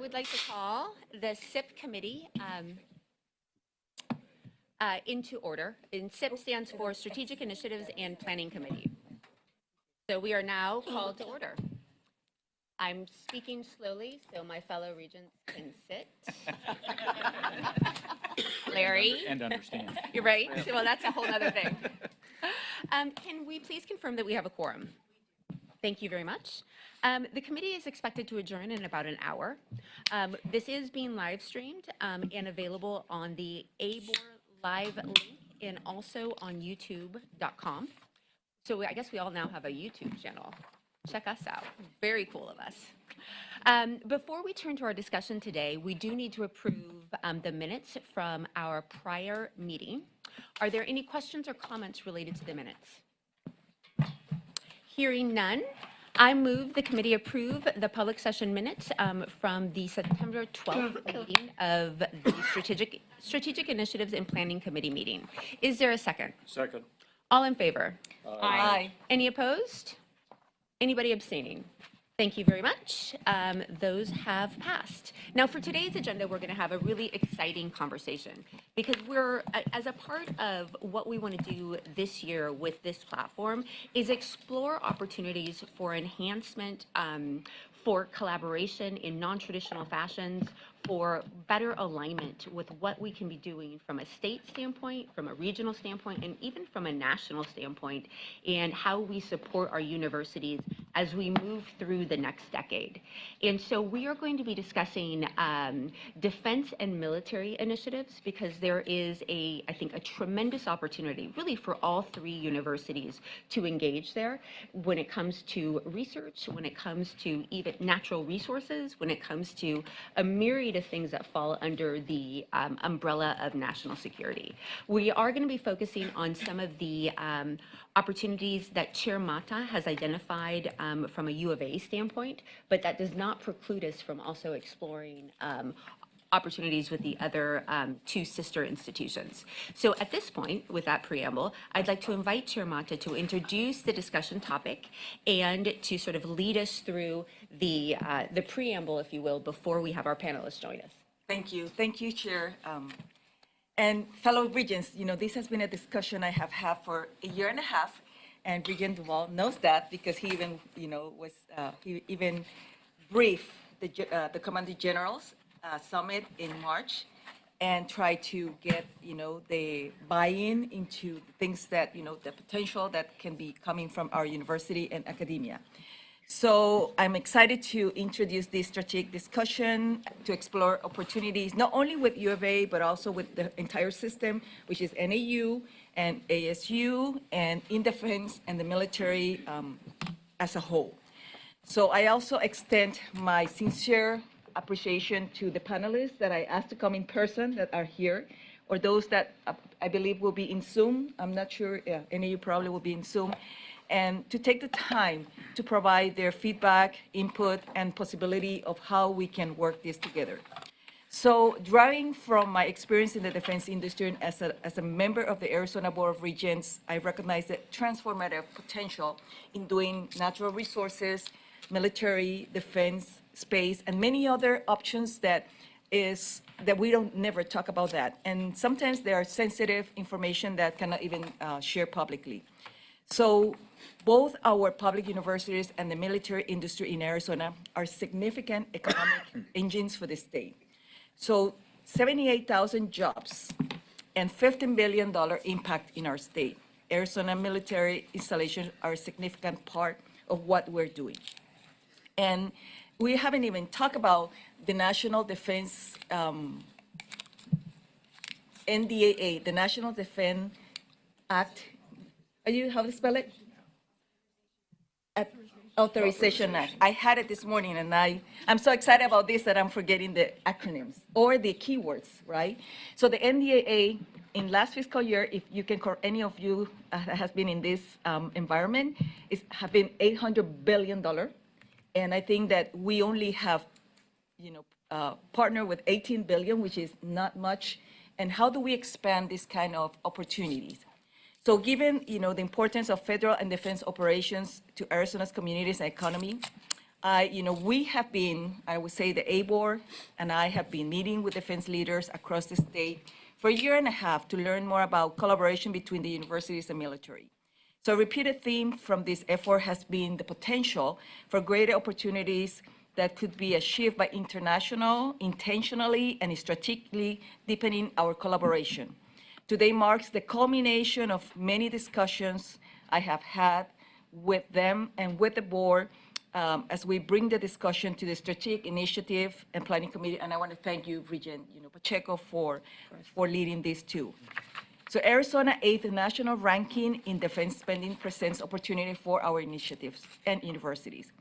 would like to call the SIP committee into order. And SIP stands for Strategic Initiatives and Planning Committee. So we are now called to order. I'm speaking slowly so my fellow regents can sit. Larry? And understand. You're right. Well, that's a whole other thing. Can we please confirm that we have a quorum? Thank you very much. The committee is expected to adjourn in about an hour. This is being live streamed and available on the ABOR Live link and also on youtube.com. So I guess we all now have a YouTube channel. Check us out. Very cool of us. Before we turn to our discussion today, we do need to approve the minutes from our prior meeting. Are there any questions or comments related to the minutes? Hearing none, I move the committee approve the public session minutes from the September 12th meeting of the Strategic Initiatives and Planning Committee meeting. Is there a second? Second. All in favor? Aye. Any opposed? Anybody abstaining? Thank you very much. Those have passed. Now for today's agenda, we're going to have a really exciting conversation because we're, as a part of what we want to do this year with this platform, is explore opportunities for enhancement, for collaboration in non-traditional fashions, for better alignment with what we can be doing from a state standpoint, from a regional standpoint, and even from a national standpoint, and how we support our universities as we move through the next decade. And so we are going to be discussing defense and military initiatives because there is I think a tremendous opportunity really for all three universities to engage there when it comes to research, when it comes to even natural resources, when it comes to a myriad of things that fall under the umbrella of national security. We are going to be focusing on some of the opportunities that Chair Mata has identified from a U of A standpoint, but that does not preclude us from also exploring opportunities with the other two sister institutions. So at this point, with that preamble, I'd like to invite Chair Mata to introduce the discussion topic and to sort of lead us through the preamble, if you will, before we have our panelists join us. Thank you, Chair. And fellow Regents, this has been a discussion I have had for a year and a half, and Regent Duval knows that because he even, he even briefed the Commanding Generals Summit in March and try to get, the buy-in into things that, the potential that can be coming from our university and academia. So I'm excited to introduce this strategic discussion to explore opportunities, not only with U of A, but also with the entire system, which is NAU and ASU and in defense and the military as a whole. So I also extend my sincere appreciation to the panelists that I asked to come in person that are here, or those that I believe will be in Zoom. I'm not sure, any of you probably will be in Zoom, and to take the time to provide their feedback, input, and possibility of how we can work this together. So drawing from my experience in the defense industry and as a member of the Arizona Board of Regents, I recognize the transformative potential in doing natural resources, military, defense, space, and many other options that we don't never talk about that. And sometimes there are sensitive information that cannot even share publicly. So both our public universities and the military industry in Arizona are significant economic engines for the state. So 78,000 jobs and $15 billion impact in our state. Arizona military installations are a significant part of what we're doing. And we haven't even talked about the National Defense NDAA, the National Defense Act. Are you how to spell it? Authorization Act. I had it this morning, and I'm so excited about this that I'm forgetting the acronyms or the keywords, right? So the NDAA in last fiscal year, if you can, any of you that has been in this environment, have been $800 billion. And I think that we only have, partnered with 18 billion, which is not much. And how do we expand this kind of opportunities? So given, the importance of federal and defense operations to Arizona's communities and economy, We have been, I would say the ABOR and I have been meeting with defense leaders across the state for a year and a half to learn more about collaboration between the universities and military. So a repeated theme from this effort has been the potential for greater opportunities that could be achieved by intentionally and strategically deepening our collaboration. Today marks the culmination of many discussions I have had with them and with the board as we bring the discussion to the Strategic Initiative and Planning Committee. And I want to thank you, Regent Pacheco, for leading this too. So Arizona 8th national ranking in defense spending presents opportunity for our initiatives and universities.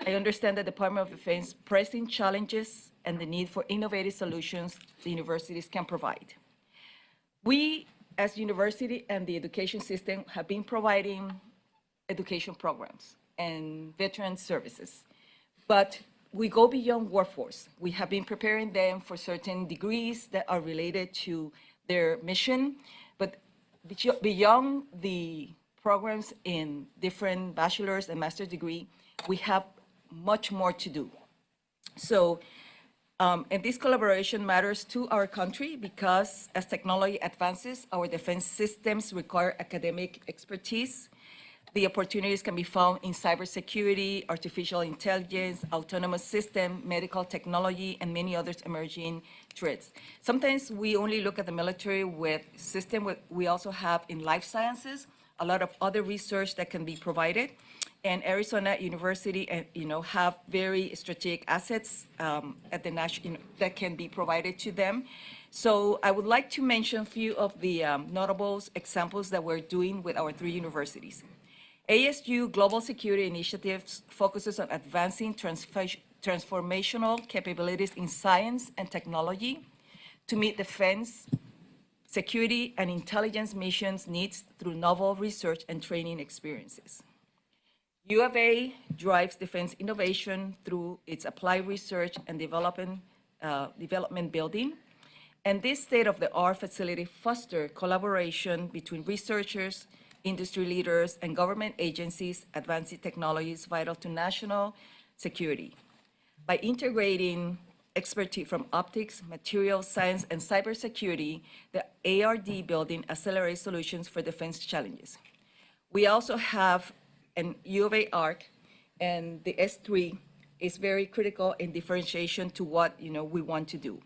I understand the Department of Defense pressing challenges and the need for innovative solutions the universities can provide. We, as university and the education system, have been providing education programs and veteran services, but we go beyond workforce. We have been preparing them for certain degrees that are related to their mission, but beyond the programs in different bachelor's and master's degree, we have much more to do. So, and this collaboration matters to our country because as technology advances, our defense systems require academic expertise. The opportunities can be found in cybersecurity, artificial intelligence, autonomous system, medical technology, and many others emerging threats. Sometimes we only look at the military with system. We also have in life sciences a lot of other research that can be provided. And Arizona University, have very strategic assets at the national that can be provided to them. So I would like to mention a few of the notable examples that we're doing with our 3 universities. ASU Global Security Initiatives focuses on advancing transformational capabilities in science and technology to meet defense, security, and intelligence missions needs through novel research and training experiences. U of A drives defense innovation through its applied research and development building. And this state-of-the-art facility fosters collaboration between researchers, industry leaders, and government agencies advancing technologies vital to national security. By integrating expertise from optics, material science, and cybersecurity, the ARD building accelerates solutions for defense challenges. We also have an U of A ARC, and the S3 is very critical in differentiation to what we want to do.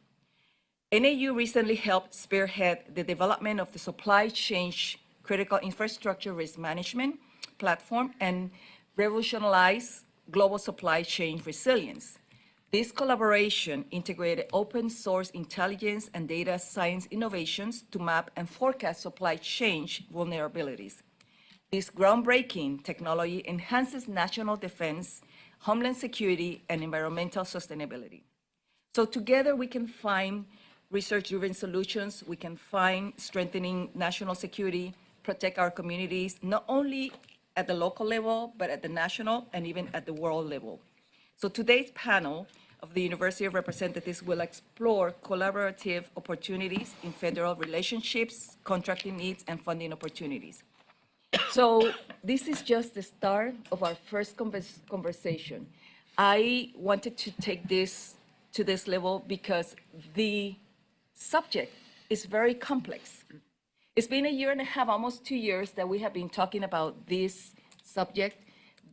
NAU recently helped spearhead the development of the supply chain critical infrastructure risk management platform and revolutionize global supply chain resilience. This collaboration integrated open source intelligence and data science innovations to map and forecast supply chain vulnerabilities. This groundbreaking technology enhances national defense, homeland security, and environmental sustainability. So together we can find research-driven solutions, we can find strengthening national security, protect our communities, not only at the local level, but at the national and even at the world level. So today's panel of the University of Representatives will explore collaborative opportunities in federal relationships, contracting needs, and funding opportunities. So this is just the start of our first conversation. I wanted to take this to this level because the subject is very complex. It's been a year and a half, almost 2 years, that we have been talking about this subject,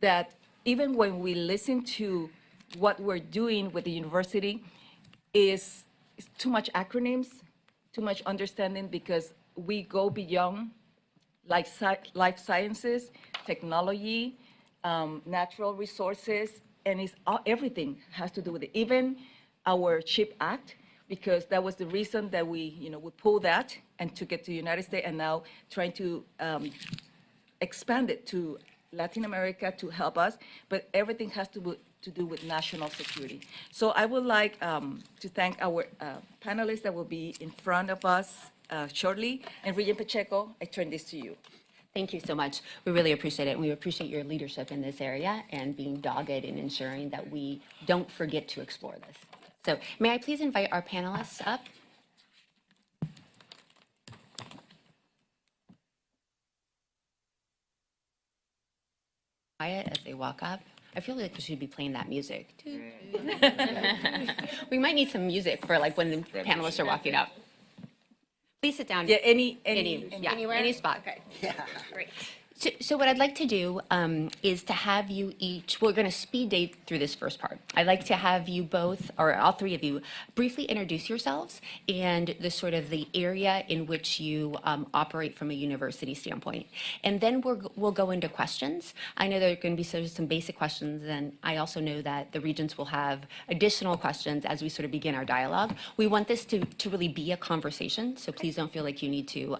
that even when we listen to what we're doing with the university is too much acronyms, too much understanding, because we go beyond life sciences, technology, natural resources, and everything has to do with it. Even our CHIP Act, because that was the reason that we pulled that and took it to the United States, and now trying to expand it to Latin America to help us, but everything has to do with national security. So I would like to thank our panelists that will be in front of us shortly. And Regent Pacheco, I turn this to you. Thank you so much. We really appreciate it. And we appreciate your leadership in this area and being dogged in ensuring that we don't forget to explore this. So may I please invite our panelists up? Quiet as they walk up. I feel like we should be playing that music. We might need some music for like when the panelists are walking up. Please sit down. Yeah, any, Yeah, Anywhere? any spot. Okay. Great. So what I'd like to do is to have you each, we're going to speed date through this first part. I'd like to have you both, or all three of you, briefly introduce yourselves and the sort of the area in which you operate from a university standpoint. And then we'll go into questions. I know there are going to be sort of some basic questions, and I also know that the regents will have additional questions as we sort of begin our dialogue. We want this to really be a conversation, so please don't feel like you need to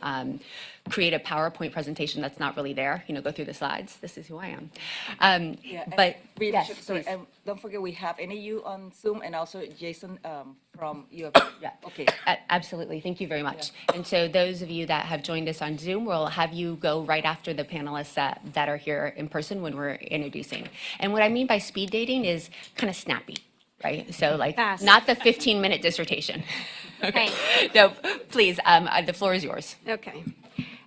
create a PowerPoint presentation that's not really there, go through the slides. This is who I am. Yeah, and But really, yes, sorry, please. and don't forget we have NAU on Zoom and also Jason from U of A. Yeah. Okay. Absolutely. Thank you very much. And so those of you that have joined us on Zoom, we'll have you go right after the panelists that are here in person when we're introducing. And what I mean by speed dating is kind of snappy, right? So like Fast. not the 15-minute dissertation. Okay. No, please, the floor is yours. Okay.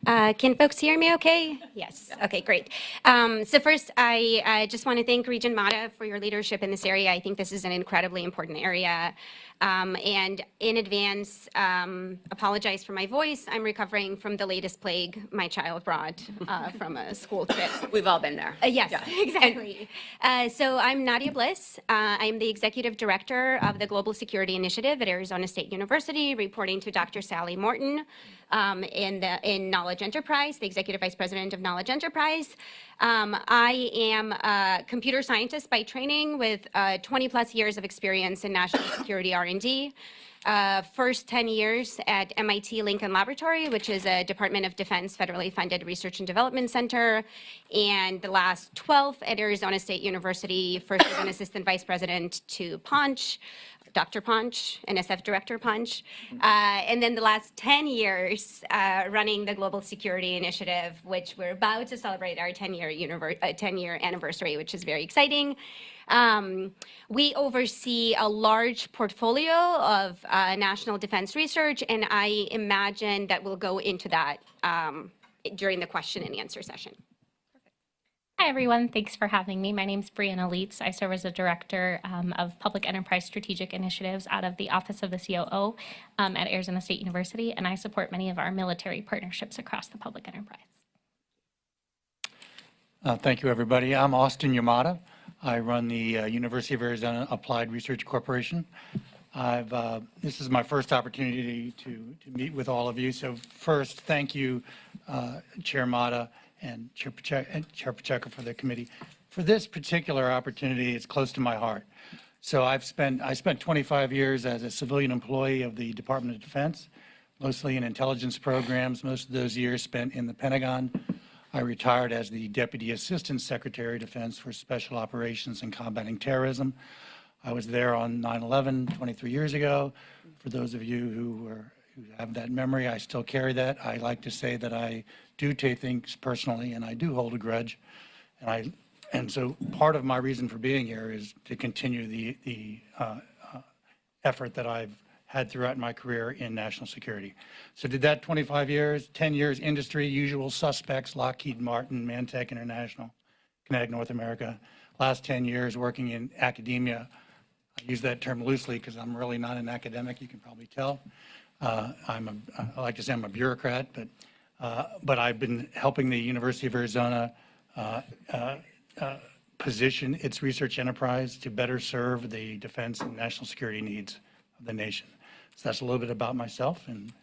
Can folks hear me okay? Yes. Okay, great. So first, I just want to thank Regent Mata for your leadership in this area. I think this is an incredibly important area. And in advance, apologize for my voice. I'm recovering from the latest plague my child brought from a school trip. We've all been there. Yes, Yeah. exactly. So I'm Nadia Bliss. I'm the Executive Director of the Global Security Initiative at Arizona State University, reporting to Dr. Sally Morton in Knowledge Enterprise, the Executive Vice President of Knowledge Enterprise. I am a computer scientist by training with 20 plus years of experience in national security R&D. First 10 years at MIT Lincoln Laboratory, which is a Department of Defense federally funded research and development center, and the last 12 at Arizona State University, first as an assistant vice president to Ponch, Dr. Ponch, NSF Director Ponch, and then the last 10 years running the Global Security Initiative, which we're about to celebrate our 10-year anniversary, which is very exciting. We oversee a large portfolio of national defense research, and I imagine that we'll go into that during the question and answer session. Hi, everyone. Thanks for having me. My name is Brianna Leitz. I serve as the Director of Public Enterprise Strategic Initiatives out of the Office of the COO at Arizona State University, and I support many of our military partnerships across the public enterprise. Thank you, everybody. I'm Austin Yamada. I run the University of Arizona Applied Research Corporation. This is my first opportunity to meet with all of you. So first, thank you, Chair Mata and Chair Pacheco for the committee. For this particular opportunity, it's close to my heart. So I spent 25 years as a civilian employee of the Department of Defense, mostly in intelligence programs, most of those years spent in the Pentagon. I retired as the Deputy Assistant Secretary of Defense for Special Operations and Combating Terrorism. I was there on 9/11 23 years ago. For those of you who have that memory, I still carry that. I like to say that I do take things personally, and I do hold a grudge. And so part of my reason for being here is to continue the effort that I've had throughout my career in national security. So did that 25 years, 10 years industry, usual suspects, Lockheed Martin, Mantech International, Kinetic North America. Last 10 years working in academia. I use that term loosely because I'm really not an academic, you can probably tell. I like to say I'm a bureaucrat, but I've been helping the University of Arizona position its research enterprise to better serve the defense and national security needs of the nation. So that's a little bit about myself, and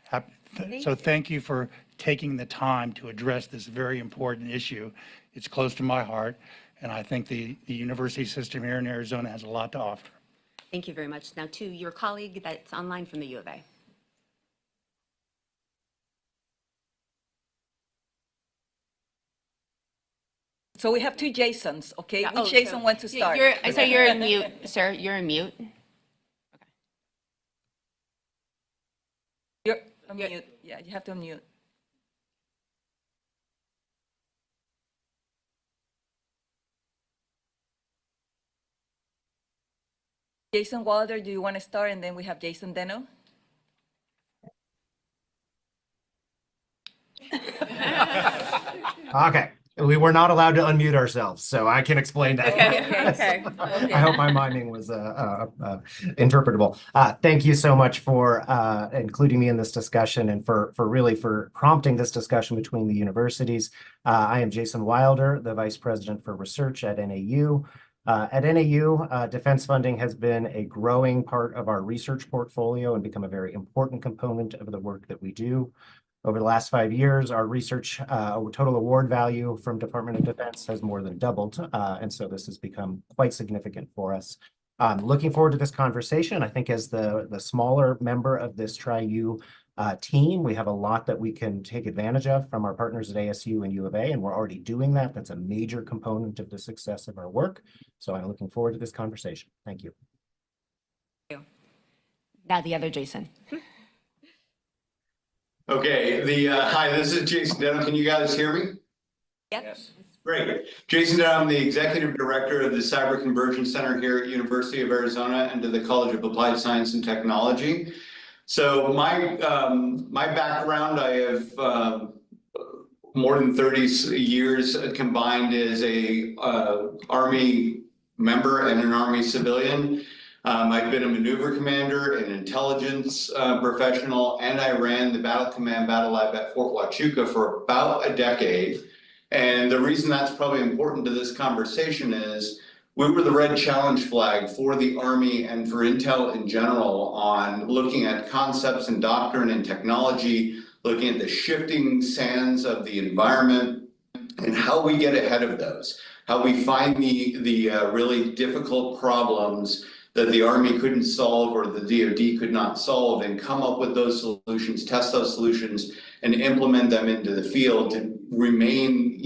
so thank you for taking the time to address this very important issue. It's close to my heart, and I think the university system here in Arizona has a lot to offer. Thank you very much. Now to your colleague that's online from the U of A. So we have two Jasons, okay? Yeah, Which Jason wants to start? So you're in mute, sir. You're in mute. You're unmute. Yeah, you have to unmute. Jason Wilder, do you want to start? And then we have Jason Deno. Okay. We were not allowed to unmute ourselves, so I can explain that. Okay. I hope my miming was interpretable. Thank you so much for including me in this discussion and for prompting this discussion between the universities. I am Jason Wilder, the Vice President for Research at NAU. At NAU, defense funding has been a growing part of our research portfolio and become a very important component of the work that we do. Over the last 5 years, our research total award value from Department of Defense has more than doubled, and so this has become quite significant for us. Looking forward to this conversation. I think as the smaller member of this Tri-U team, we have a lot that we can take advantage of from our partners at ASU and U of A, and we're already doing that. That's a major component of the success of our work. So I'm looking forward to this conversation. Thank you. Now the other Jason. Okay, hi, this is Jason Denham. Can you guys hear me? Yep. Yes. Great. Jason Denham, I'm the Executive Director of the Cyber Conversion Center here at University of Arizona and to the College of Applied Science and Technology. So my background, I have more than 30 years combined as a Army member and an Army civilian. I've been a maneuver commander, an intelligence professional, and I ran the Battle Command Battle Lab at Fort Huachuca for about a decade. And the reason that's probably important to this conversation is we were the red challenge flag for the Army and for Intel in general on looking at concepts and doctrine and technology, looking at the shifting sands of the environment and how we get ahead of those, how we find the really difficult problems that the Army couldn't solve or the DoD could not solve, and come up with those solutions, test those solutions, and implement them into the field to remain,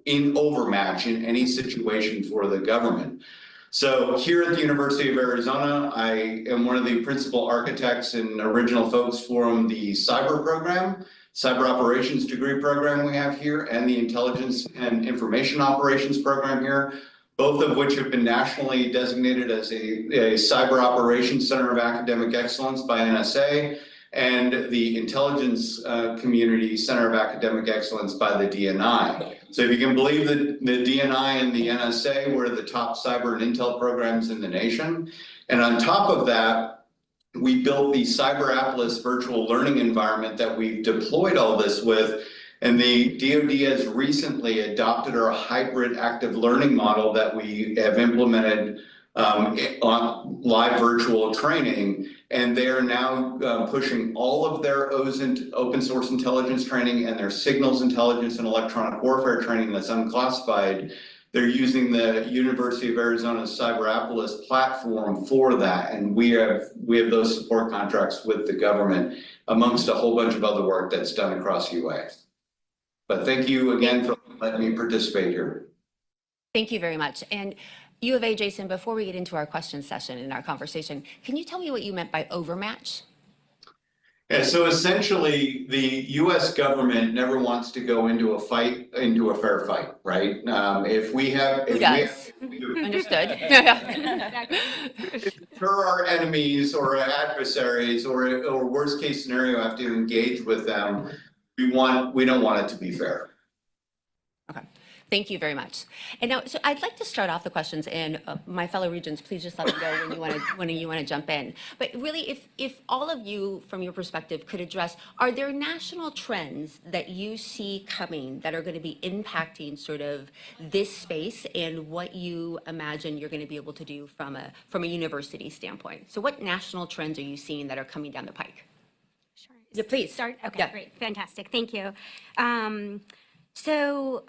in overmatch in any situation for the government. So here at the University of Arizona, I am one of the principal architects and original folks for the cyber program, cyber operations degree program we have here, and the intelligence and information operations program here, both of which have been nationally designated as a Cyber Operations Center of Academic Excellence by NSA, and the Intelligence Community Center of Academic Excellence by the DNI. So if you can believe that the DNI and the NSA were the top cyber and intel programs in the nation. And on top of that, we built the Cyber Atlas virtual learning environment that we've deployed all this with. And the DoD has recently adopted our hybrid active learning model that we have implemented on live virtual training. And they are now pushing all of their OSINT, open source intelligence training, and their signals intelligence and electronic warfare training that's unclassified. They're using the University of Arizona's Cyber Atlas platform for that. And we have those support contracts with the government, amongst a whole bunch of other work that's done across UA. But thank you again for letting me participate here. Thank you very much. And U of A, Jason, before we get into our question session and our conversation, can you tell me what you meant by overmatch? Yeah, so essentially, the U.S. government never wants to go into a fair fight, right? If we have, Understood. For our enemies or our adversaries, or worst case scenario, have to engage with them, we don't want it to be fair. Okay. Thank you very much. And now, so I'd like to start off the questions, and my fellow regents, please just let me know when you want to jump in. But really, if all of you, from your perspective, could address, are there national trends that you see coming that are going to be impacting sort of this space and what you imagine you're going to be able to do from a university standpoint? So what national trends are you seeing that are coming down the pike? Sure. Yeah, please. Start? Okay, Yeah. Great, fantastic, thank you. So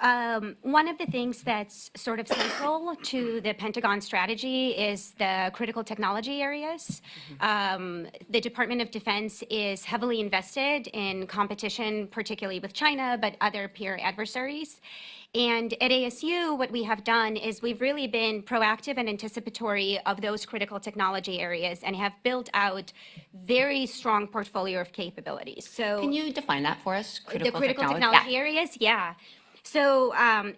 one of the things that's sort of central to the Pentagon strategy is the critical technology areas. The Department of Defense is heavily invested in competition, particularly with China, but other peer adversaries. And at ASU, what we have done is we've really been proactive and anticipatory of those critical technology areas and have built out very strong portfolio of capabilities. So Can you define that for us? the critical technology areas, yeah. So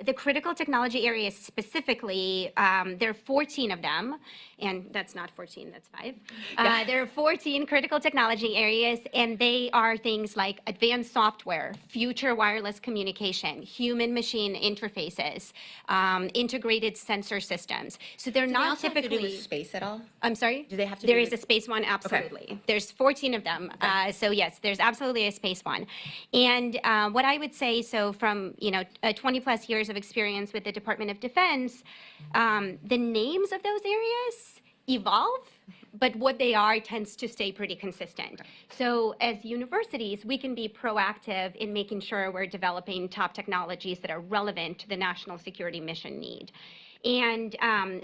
the critical technology areas specifically, there are 14 of them, and that's not 14, that's 5. There are 14 critical technology areas, and they are things like advanced software, future wireless communication, human-machine interfaces, integrated sensor systems. So they're Do they not also have to do with typically. space at all? I'm sorry? Do they have to There do is a with- space one, absolutely. There's 14 of them. So yes, there's absolutely a space one. And what I would say, so from 20 plus years of experience with the Department of Defense, the names of those areas evolve, but what they are tends to stay pretty consistent. So as universities, we can be proactive in making sure we're developing top technologies that are relevant to the national security mission need. And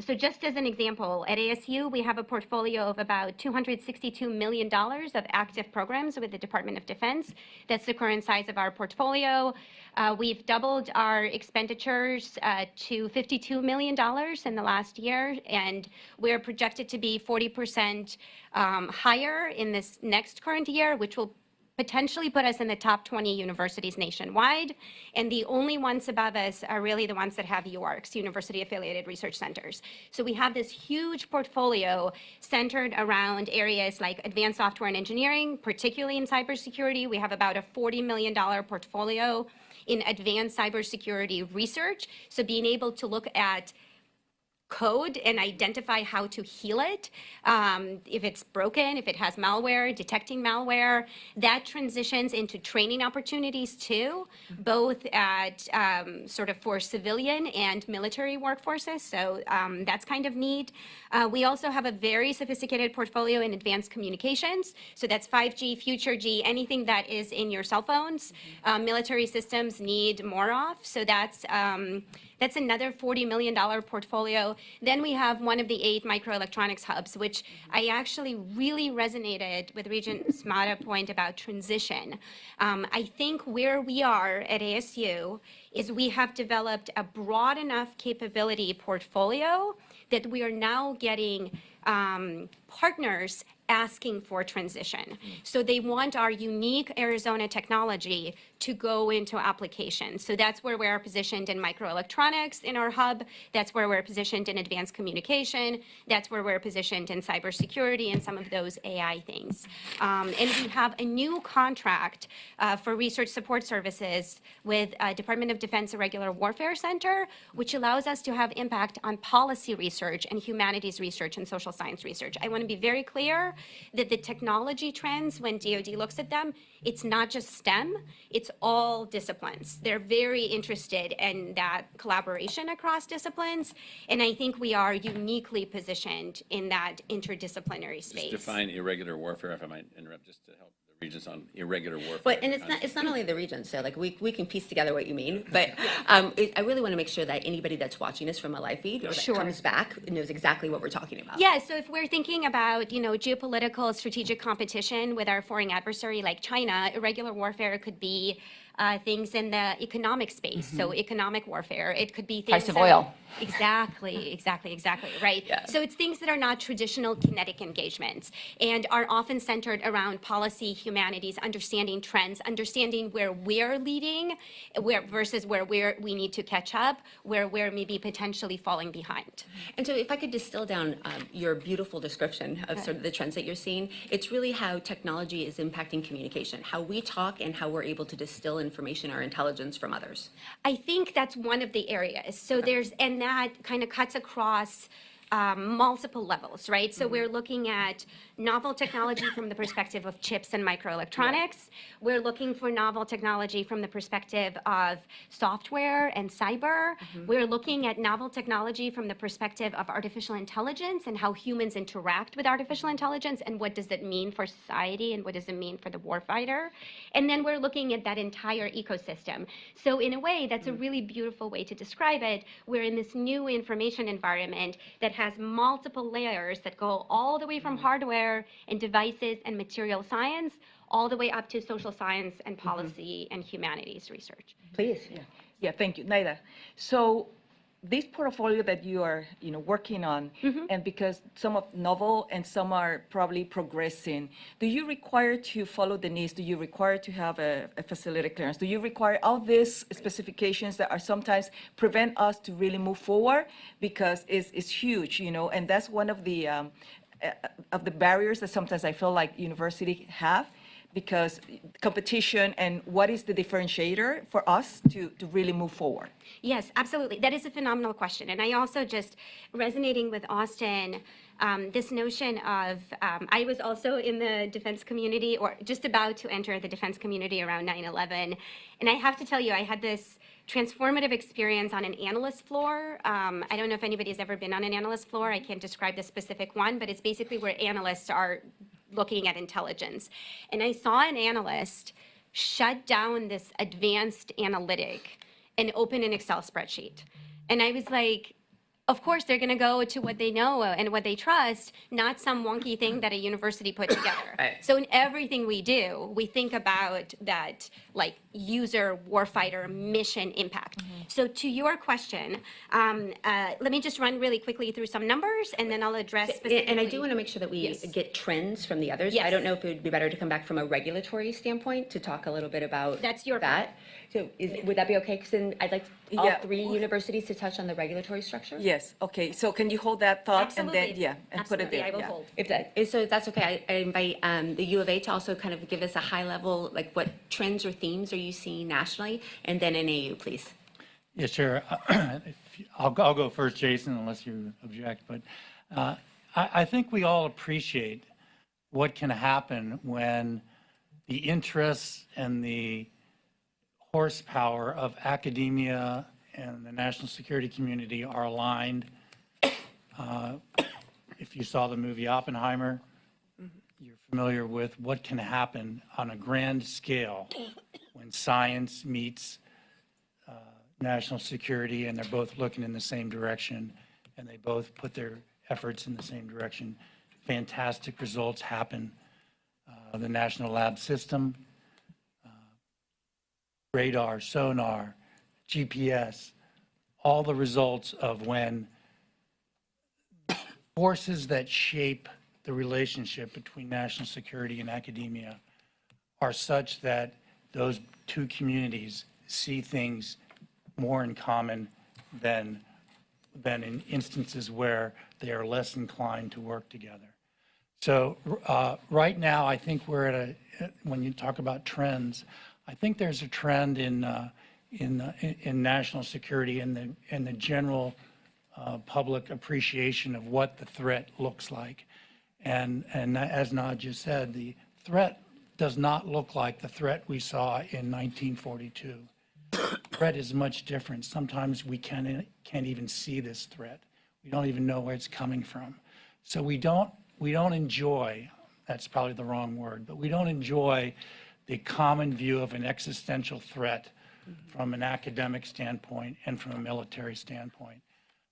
so just as an example, at ASU, we have a portfolio of about $262 million of active programs with the Department of Defense. That's the current size of our portfolio. We've doubled our expenditures to $52 million in the last year, and we're projected to be 40% higher in this next current year, which will potentially put us in the top 20 universities nationwide. And the only ones above us are really the ones that have UARCs, University Affiliated Research Centers. So we have this huge portfolio centered around areas like advanced software and engineering, particularly in cybersecurity. We have about a $40 million portfolio in advanced cybersecurity research. So being able to look at code and identify how to heal it. If it's broken, if it has malware, detecting malware, that transitions into training opportunities too, both at sort of for civilian and military workforces. So that's kind of neat. We also have a very sophisticated portfolio in advanced communications. So that's 5G, future G, anything that is in your cell phones. Military systems need more of. So that's another $40 million portfolio. Then we have one of the 8 microelectronics hubs, which I actually really resonated with Regent Smata's point about transition. I think where we are at ASU is we have developed a broad enough capability portfolio that we are now getting partners asking for transition. So they want our unique Arizona technology to go into applications. So that's where we're positioned in microelectronics in our hub. That's where we're positioned in advanced communication. That's where we're positioned in cybersecurity and some of those AI things. And we have a new contract for research support services with Department of Defense Irregular Warfare Center, which allows us to have impact on policy research and humanities research and social science research. I want to be very clear that the technology trends, when DoD looks at them, it's not just STEM, it's all disciplines. They're very interested in that collaboration across disciplines, and I think we are uniquely positioned in that interdisciplinary space. Just define irregular warfare, if I might interrupt, just to help the Regents on irregular warfare. But, and it's not only the Regents, so like we can piece together what you mean, but I really want to make sure that anybody that's watching this from a live feed or that comes back knows exactly what we're talking about. Yeah, so if we're thinking about, geopolitical strategic competition with our foreign adversary like China, irregular warfare could be things in the economic space. So economic warfare, it could be things Price of oil. Exactly, right? Yeah. So it's things that are not traditional kinetic engagements and are often centered around policy, humanities, understanding trends, understanding where we're leading versus where we need to catch up, where we're maybe potentially falling behind. And so if I could distill down your beautiful description of sort of the trends that you're seeing, it's really how technology is impacting communication, how we talk and how we're able to distill information or intelligence from others. I think that's one of the areas. So and that kind of cuts across multiple levels, right? So we're looking at novel technology from the perspective of chips and microelectronics. We're looking for novel technology from the perspective of software and cyber. We're looking at novel technology from the perspective of artificial intelligence and how humans interact with artificial intelligence and what does it mean for society and what does it mean for the warfighter. And then we're looking at that entire ecosystem. So in a way, that's a really beautiful way to describe it. We're in this new information environment that has multiple layers that go all the way from hardware and devices and material science, all the way up to social science and policy and humanities research. Please. Yeah, thank you, Naida. So this portfolio that you are, working on, and because some are novel and some are probably progressing, do you require to follow the needs? Do you require to have a facility clearance? Do you require all these specifications that are sometimes prevent us to really move forward because it's huge, and that's one of the barriers that sometimes I feel like university have, because competition, and what is the differentiator for us to really move forward? Yes, absolutely. That is a phenomenal question. And I also just resonating with Austin, this notion of, I was also in the defense community, or just about to enter the defense community around 9/11. And I have to tell you, I had this transformative experience on an analyst floor. I don't know if anybody's ever been on an analyst floor. I can't describe the specific one, but it's basically where analysts are looking at intelligence. And I saw an analyst shut down this advanced analytic and open an Excel spreadsheet. And I was like, of course, they're going to go to what they know and what they trust, not some wonky thing that a university put together. Right. So in everything we do, we think about that like user, warfighter, mission impact. So to your question, let me just run really quickly through some numbers, and then I'll address specifically. And I do want to make sure that we Yes. get trends from the others. Yes. I don't know if it would be better to come back from a regulatory standpoint to talk a little bit about That's your that. So would that be okay? Because I'd like all Yeah. three universities to touch on the regulatory structure. Yes, okay, so can you hold that thought and then, Absolutely. and put it Absolutely, there? I will yeah. hold. So if that's okay, I invite the U of A to also kind of give us a high level, like what trends or themes are you seeing nationally, and then NAU, please. Yeah, sure. I'll go first, Jason, unless you object. But I think we all appreciate what can happen when the interests and the horsepower of academia and the national security community are aligned. If you saw the movie Oppenheimer, you're familiar with what can happen on a grand scale when science meets national security, and they're both looking in the same direction, and they both put their efforts in the same direction. Fantastic results happen. The National Lab System, radar, sonar, GPS, all the results of when forces that shape the relationship between national security and academia are such that those two communities see things more in common than in instances where they are less inclined to work together. So right now, I think we're at when you talk about trends, I think there's a trend in national security and the general public appreciation of what the threat looks like. And as Nad just said, the threat does not look like the threat we saw in 1942. Threat is much different. Sometimes we can't even see this threat. We don't even know where it's coming from. So we don't enjoy, that's probably the wrong word, but we don't enjoy the common view of an existential threat from an academic standpoint and from a military standpoint.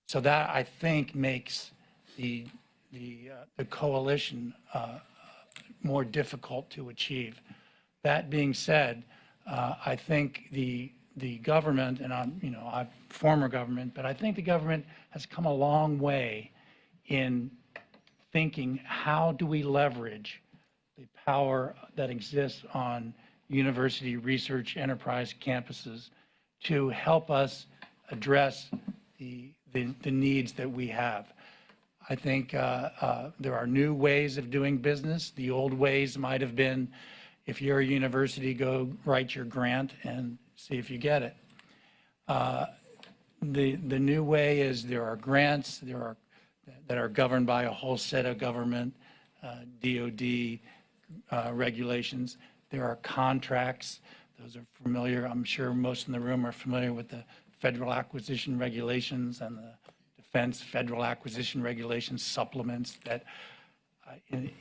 So that, I think, makes the coalition more difficult to achieve. That being said, I think the government, and I'm former government, but I think the government has come a long way in thinking, how do we leverage the power that exists on university research enterprise campuses to help us address the needs that we have. I think there are new ways of doing business. The old ways might have been, if you're a university, go write your grant and see if you get it. The new way is there are grants that are governed by a whole set of government, DOD regulations. There are contracts. Those are familiar. I'm sure most in the room are familiar with the Federal Acquisition Regulations and the Defense Federal Acquisition Regulations supplements that, and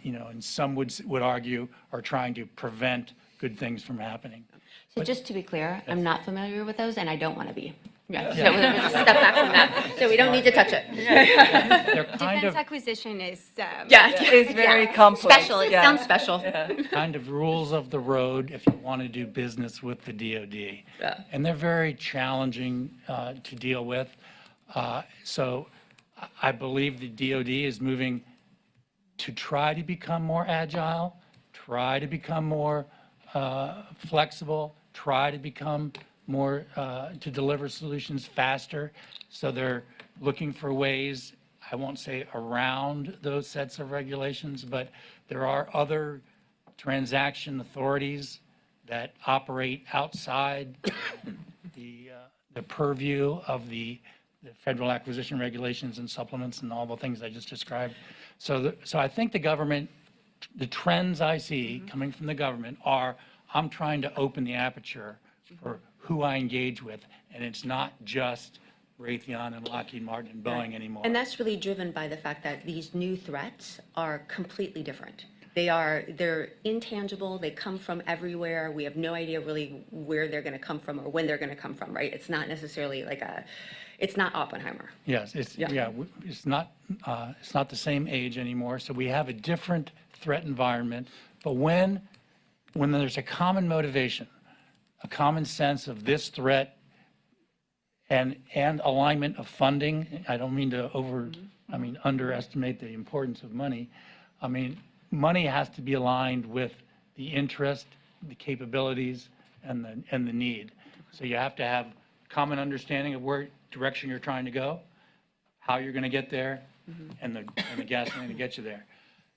some would argue are trying to prevent good things from happening. So just to be clear, I'm not familiar with those, and I don't want to be. Yeah. So we'll just step back from that. So we don't need to touch it. They're kind Defense of acquisition is. It's very complex. Special. It yeah. sounds special. kind of rules of the road if you want to do business with the DOD. Yeah. And they're very challenging to deal with. So I believe the DoD is moving to try to become more agile, try to become more flexible, try to become more, to deliver solutions faster. So they're looking for ways, I won't say around those sets of regulations, but there are other transaction authorities that operate outside the purview of the federal acquisition regulations and supplements and all the things I just described. So I think the government, the trends I see coming from the government are, I'm trying to open the aperture for who I engage with, and it's not just Raytheon and Lockheed Martin and Boeing anymore. And that's really driven by the fact that these new threats are completely different. They're intangible, they come from everywhere. We have no idea really where they're going to come from or when they're going to come from, right? It's not necessarily like it's not Oppenheimer. Yes, it's not the same age anymore, so we have a different threat environment. But when there's a common motivation, a common sense of this threat and alignment of funding, I don't mean to underestimate the importance of money. I mean, money has to be aligned with the interest, the capabilities, and the need. So you have to have common understanding of where direction you're trying to go, how you're going to get there, and the gasoline to get you there.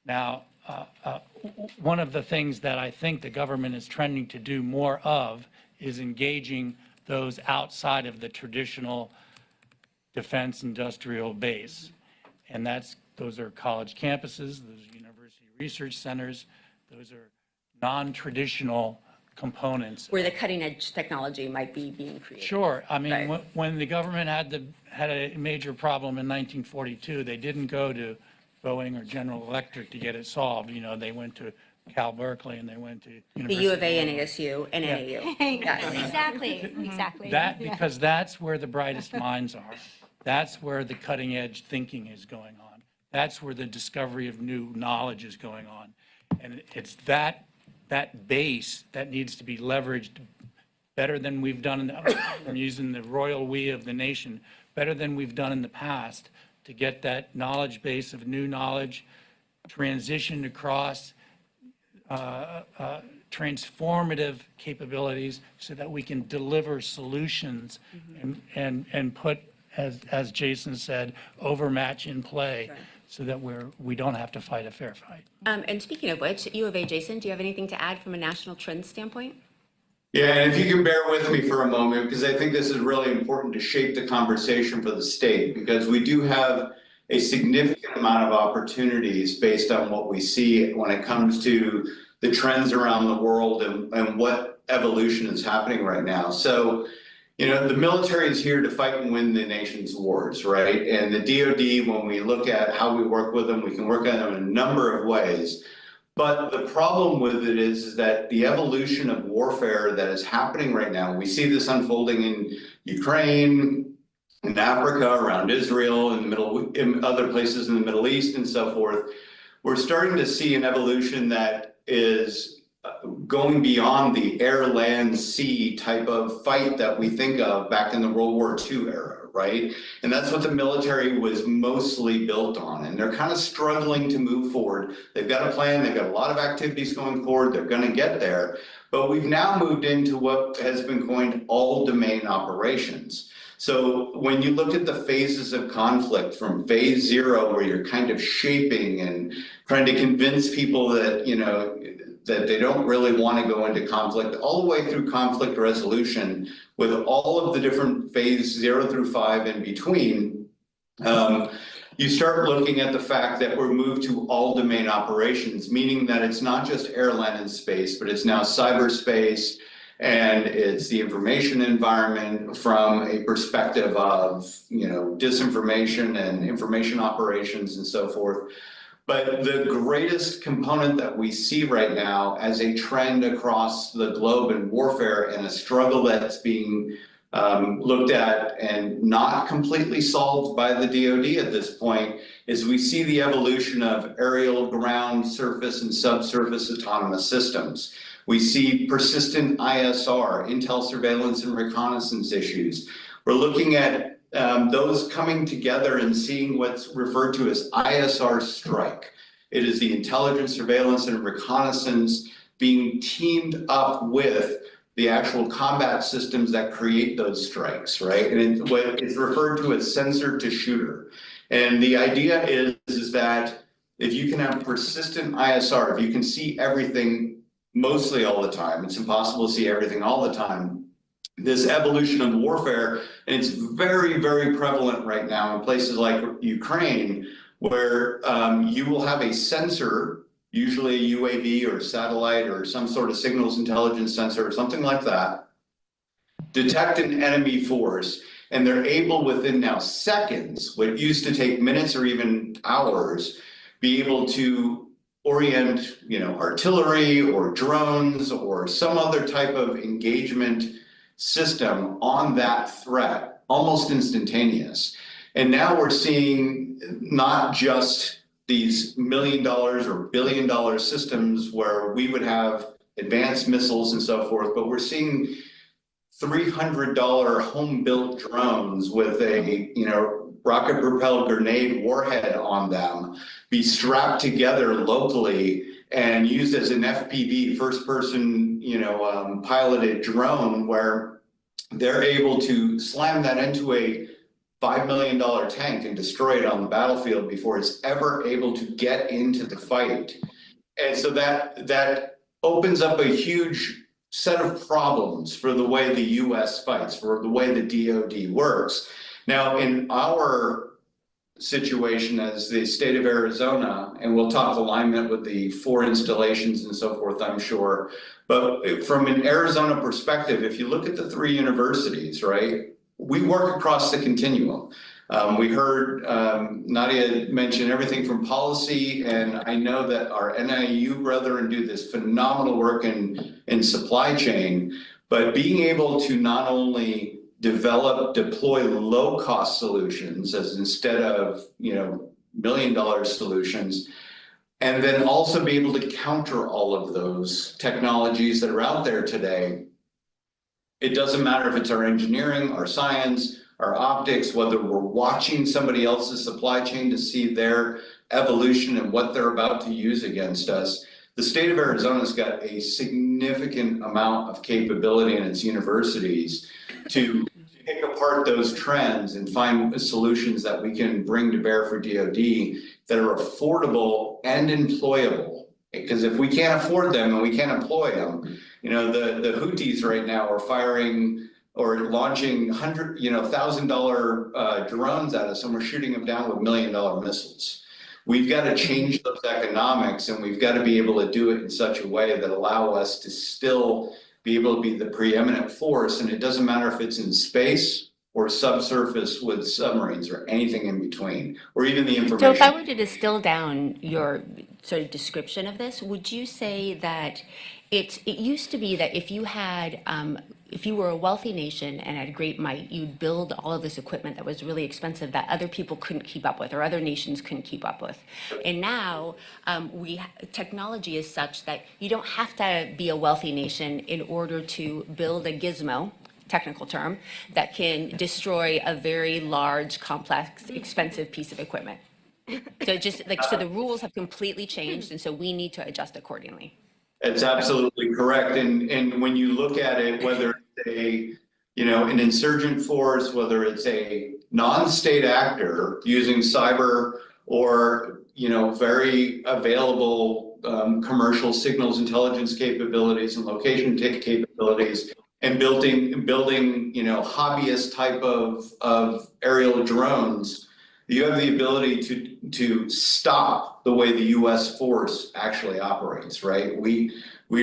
Now, one of the things that I think the government is trending to do more of is engaging those outside of the traditional defense industrial base. And those are college campuses, those are university research centers, those are non-traditional components. Where the cutting edge technology might be being created. Sure. I mean, Right. when the government had a major problem in 1942, they didn't go to Boeing or General Electric to get it solved. You know, they went to Cal Berkeley and they went to The University U of A, NASU, and NAU. Yes. Exactly. Because that's where the brightest minds are. That's where the cutting edge thinking is going on. That's where the discovery of new knowledge is going on. And it's that base that needs to be leveraged better than we've done, I'm using the royal we of the nation, better than we've done in the past to get that knowledge base of new knowledge transitioned across transformative capabilities so that we can deliver solutions and put, as Jason said, overmatch in play so that we don't have to fight a fair fight. And speaking of which, U of A, Jason, do you have anything to add from a national trend standpoint? Yeah, and if you can bear with me for a moment, because I think this is really important to shape the conversation for the state, because we do have a significant amount of opportunities based on what we see when it comes to the trends around the world and what evolution is happening right now. So, you know, the military is here to fight and win the nation's wars, right? And the DoD, when we look at how we work with them, we can work on them in a number of ways. But the problem with it is that the evolution of warfare that is happening right now, we see this unfolding in Ukraine, in Africa, around Israel, in other places in the Middle East and so forth. We're starting to see an evolution that is going beyond the air, land, sea type of fight that we think of back in the World War II era, right? And that's what the military was mostly built on. And they're kind of struggling to move forward. They've got a plan, they've got a lot of activities going forward, they're going to get there. But we've now moved into what has been coined all domain operations. So when you look at the phases of conflict from phase 0, where you're kind of shaping and trying to convince people that, you know, that they don't really want to go into conflict, all the way through conflict resolution with all of the different phase 0 through 5 in between, you start looking at the fact that we're moved to all domain operations, meaning that it's not just air, land, and space, but it's now cyberspace, and it's the information environment from a perspective of, you know, disinformation and information operations and so forth. But the greatest component that we see right now as a trend across the globe in warfare and a struggle that's being looked at and not completely solved by the DoD at this point is we see the evolution of aerial, ground, surface, and subsurface autonomous systems. We see persistent ISR, intel surveillance and reconnaissance issues. We're looking at those coming together and seeing what's referred to as ISR strike. It is the intelligence, surveillance, and reconnaissance being teamed up with the actual combat systems that create those strikes, right? And what it's referred to as sensor to shooter. And the idea is that if you can have persistent ISR, if you can see everything mostly all the time, it's impossible to see everything all the time. This evolution of warfare, and it's very, very prevalent right now in places like Ukraine, where you will have a sensor, usually a UAV or satellite or some sort of signals intelligence sensor or something like that, detect an enemy force, and they're able within now seconds, what used to take minutes or even hours, be able to orient, artillery or drones or some other type of engagement system on that threat, almost instantaneous. And now we're seeing not just these $1 million or $1 billion systems where we would have advanced missiles and so forth, but we're seeing $300 home-built drones with a rocket-propelled grenade warhead on them be strapped together locally and used as an FPV, first-person, piloted drone, where they're able to slam that into a $5 million tank and destroy it on the battlefield before it's ever able to get into the fight. And so that opens up a huge set of problems for the way the US fights, for the way the DoD works. Now, in our situation as the state of Arizona, and we'll talk alignment with the 4 installations and so forth, I'm sure, but from an Arizona perspective, if you look at the 3 universities, right, we work across the continuum. We heard Nadia mention everything from policy, and I know that our NIU brethren do this phenomenal work in supply chain, but being able to not only deploy low-cost solutions as instead of, $1 million solutions, and then also be able to counter all of those technologies that are out there today. It doesn't matter if it's our engineering, our science, our optics, whether we're watching somebody else's supply chain to see their evolution and what they're about to use against us. The state of Arizona's got a significant amount of capability in its universities to pick apart those trends and find solutions that we can bring to bear for DoD that are affordable and employable. Because if we can't afford them and we can't employ them, the Houthis right now are firing or launching $1,000 drones at us, and we're shooting them down with $1 million missiles. We've got to change those economics, and we've got to be able to do it in such a way that allow us to still be able to be the preeminent force. And it doesn't matter if it's in space or subsurface with submarines or anything in between, or even the information. So if I were to distill down your sort of description of this, would you say that it used to be that if you had, if you were a wealthy nation and had great might, you'd build all of this equipment that was really expensive that other people couldn't keep up with or other nations couldn't keep up with. And now technology is such that you don't have to be a wealthy nation in order to build a gizmo, technical term, that can destroy a very large, complex, expensive piece of equipment. So so the rules have completely changed, and so we need to adjust accordingly. It's absolutely correct. And when you look at it, whether it's an insurgent force, whether it's a non-state actor using cyber or, very available commercial signals intelligence capabilities and location capabilities, and building, hobbyist type of aerial drones, you have the ability to stop the way the U.S. force actually operates, right? We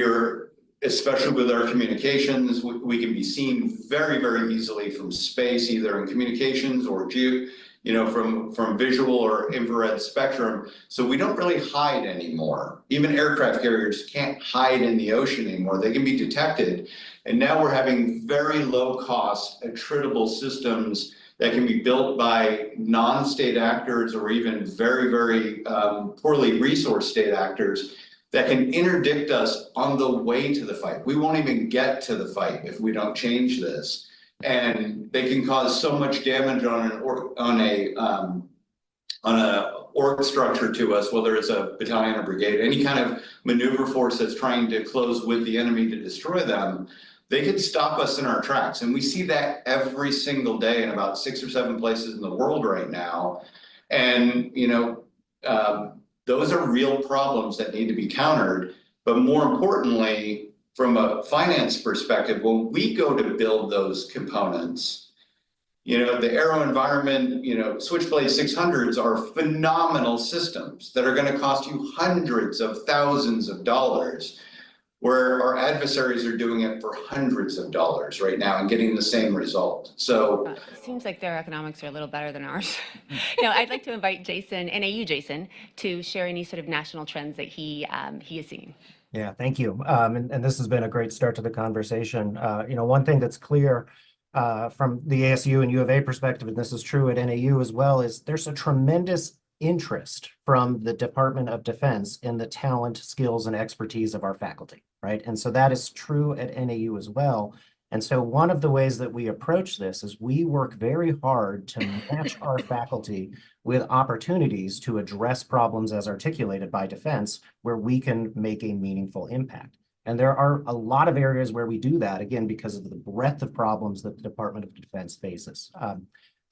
are, especially with our communications, we can be seen very, very easily from space, either in communications or from visual or infrared spectrum. So we don't really hide anymore. Even aircraft carriers can't hide in the ocean anymore. They can be detected. And now we're having very low cost, attritable systems that can be built by non-state actors or even very, very poorly resourced state actors that can interdict us on the way to the fight. We won't even get to the fight if we don't change this. and they can cause so much damage on a org structure to us, whether it's a battalion or brigade, any kind of maneuver force that's trying to close with the enemy to destroy them, they could stop us in our tracks. And we see that every single day in about 6 or 7 places in the world right now. And, those are real problems that need to be countered. But more importantly, from a finance perspective, when we go to build those components, the AeroVironment, Switchblade 600s are phenomenal systems that are going to cost you hundreds of thousands of dollars, where our adversaries are doing it for hundreds of dollars right now and getting the same result. So It seems like their economics are a little better than ours. No, I'd like to invite Jason, NAU Jason, to share any sort of national trends that he is seeing. Yeah, thank you. And this has been a great start to the conversation. One thing that's clear from the ASU and U of A perspective, and this is true at NAU as well, is there's a tremendous interest from the Department of Defense in the talent, skills, and expertise of our faculty, right? And so that is true at NAU as well. And so one of the ways that we approach this is we work very hard to match our faculty with opportunities to address problems as articulated by defense where we can make a meaningful impact. And there are a lot of areas where we do that, again, because of the breadth of problems that the Department of Defense faces.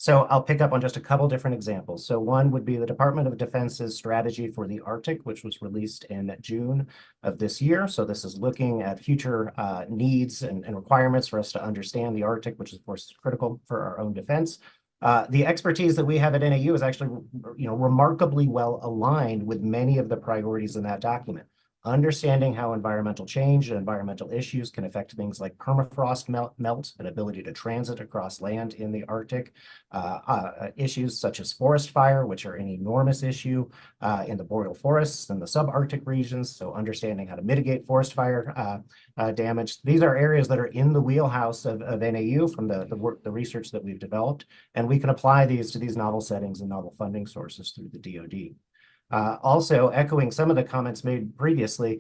So I'll pick up on just a couple different examples. So one would be the Department of Defense's strategy for the Arctic, which was released in June of this year. So this is looking at future needs and requirements for us to understand the Arctic, which is, of course, critical for our own defense. The expertise that we have at NAU is actually, remarkably well aligned with many of the priorities in that document. Understanding how environmental change and environmental issues can affect things like permafrost melt and ability to transit across land in the Arctic, issues such as forest fire, which are an enormous issue in the boreal forests and the subarctic regions. So understanding how to mitigate forest fire damage. These are areas that are in the wheelhouse of NAU from the research that we've developed, and we can apply these to these novel settings and novel funding sources through the DoD. Also, echoing some of the comments made previously,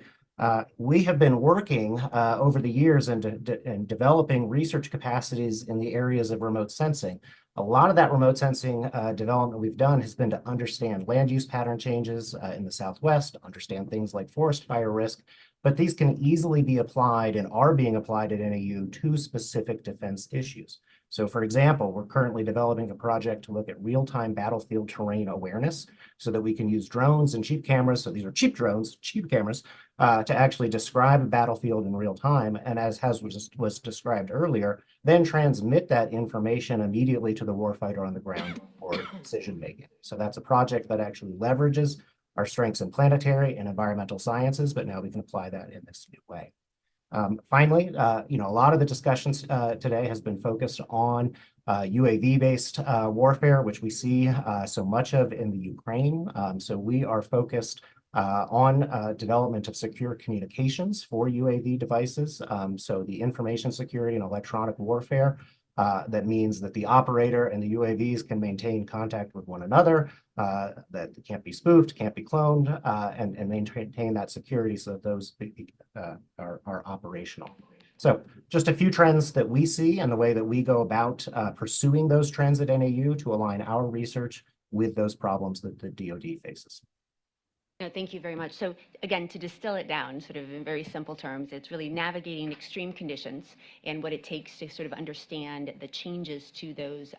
we have been working over the years and developing research capacities in the areas of remote sensing. A lot of that remote sensing development we've done has been to understand land use pattern changes in the Southwest, understand things like forest fire risk, but these can easily be applied and are being applied at NAU to specific defense issues. So for example, we're currently developing a project to look at real-time battlefield terrain awareness so that we can use drones and cheap cameras. So these are cheap drones, cheap cameras, to actually describe a battlefield in real time. And as was described earlier, then transmit that information immediately to the warfighter on the ground for decision making. So that's a project that actually leverages our strengths in planetary and environmental sciences, but now we can apply that in this new way. Finally, a lot of the discussions today has been focused on UAV-based warfare, which we see so much of in the Ukraine. So we are focused on development of secure communications for UAV devices. So the information security and electronic warfare, that means that the operator and the UAVs can maintain contact with one another, that can't be spoofed, can't be cloned, and maintain that security so that those are operational. So just a few trends that we see and the way that we go about pursuing those trends at NAU to align our research with those problems that the DoD faces. No, thank you very much. So again, to distill it down sort of in very simple terms, it's really navigating extreme conditions and what it takes to sort of understand the changes to those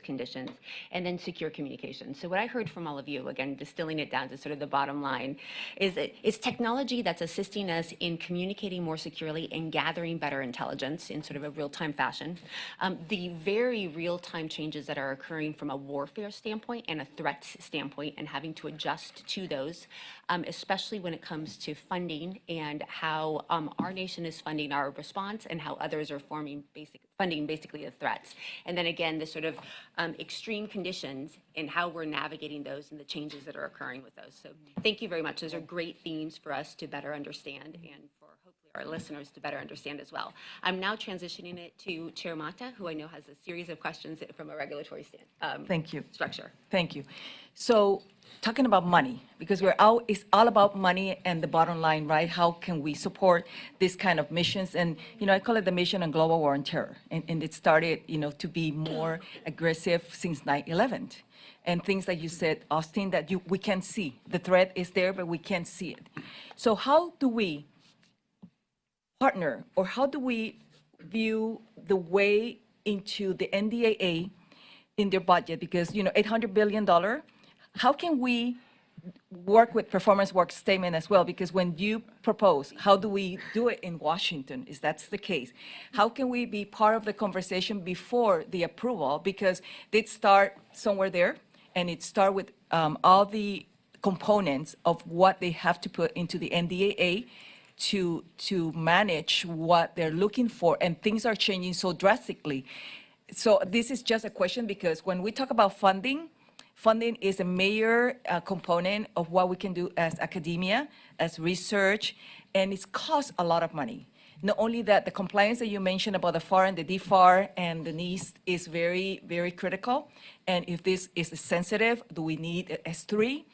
conditions, and then secure communication. So what I heard from all of you, again, distilling it down to sort of the bottom line, is it's technology that's assisting us in communicating more securely and gathering better intelligence in sort of a real-time fashion. The very real-time changes that are occurring from a warfare standpoint and a threat standpoint, and having to adjust to those, especially when it comes to funding and how our nation is funding our response and how others are funding basically the threats. And then again, the sort of extreme conditions and how we're navigating those and the changes that are occurring with those. So thank you very much. Those are great themes for us to better understand and for hopefully our listeners to better understand as well. I'm now transitioning it to Chair Mata, who I know has a series of questions from a regulatory Thank you. structure. Thank you. So talking about money, because it's all about money and the bottom line, right? How can we support this kind of missions? And, I call it the mission on global war on terror. And it started, to be more aggressive since 9/11. And things like you said, Austin, that we can see. The threat is there, but we can't see it. So how do we partner, or how do we view the way into the NDAA in their budget? Because, $800 billion, how can we work with performance work statement as well? Because when you propose, how do we do it in Washington, if that's the case? How can we be part of the conversation before the approval? Because they start somewhere there, and it start with all the components of what they have to put into the NDAA to manage what they're looking for, and things are changing so drastically. So this is just a question, because when we talk about funding is a major component of what we can do as academia, as research, and it costs a lot of money. Not only that, the compliance that you mentioned about the FAR and the DFAR and the NIST is very, very critical. And if this is sensitive, do we need an S3?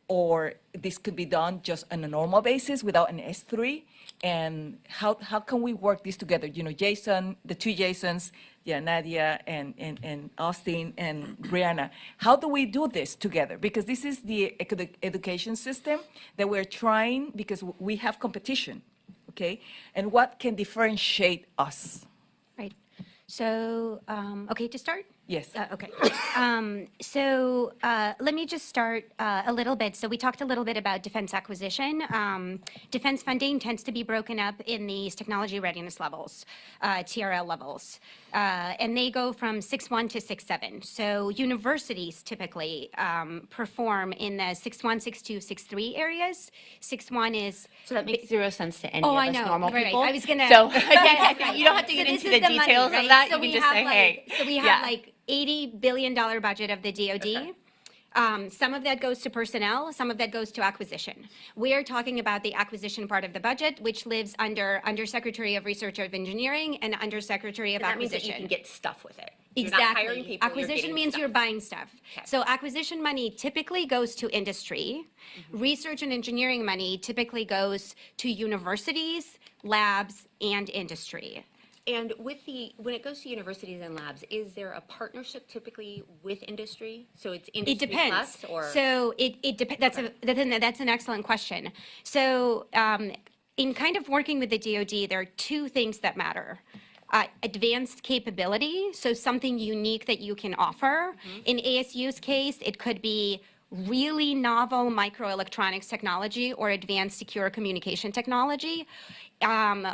Or this could be done just on a normal basis without an S3? And how can we work this together? Jason, the two Jasons, Nadia and Austin and Brianna, how do we do this together? Because this is the education system that we're trying, because we have competition, okay? And what can differentiate us? Right. So, okay, to start? Yes. Okay. Let me just start a little bit. So we talked a little bit about defense acquisition. Defense funding tends to be broken up in these technology readiness levels, TRL levels. And they go from 6.1 to 6.7. So universities typically perform in the 6.1, 6.2, 6.3 areas. 6.1 is... So that makes zero sense to any Oh, of I us know. normal Right, people. I was gonna. So Yes, right. you don't have to So get this into is the money, details right? of that. So You we can just have say, hey. So we have like $80 billion budget of the DoD. Some of that goes to personnel, some of that goes to acquisition. We are talking about the acquisition part of the budget, which lives under Undersecretary of Research of Engineering and Undersecretary of And that means that Acquisition. you can get stuff with it. Exactly. You're not hiring people, you're Acquisition getting means stuff. you're buying stuff. Okay. So acquisition money typically goes to industry. Research and engineering money typically goes to universities, labs, and industry. And when it goes to universities and labs, is there a partnership typically with industry? So it's It industry depends. plus, or? So it depends. That's an excellent question. So in kind of working with the DoD, there are two things that matter. Advanced capability, so something unique that you can offer. In ASU's case, it could be really novel microelectronics technology or advanced secure communication technology.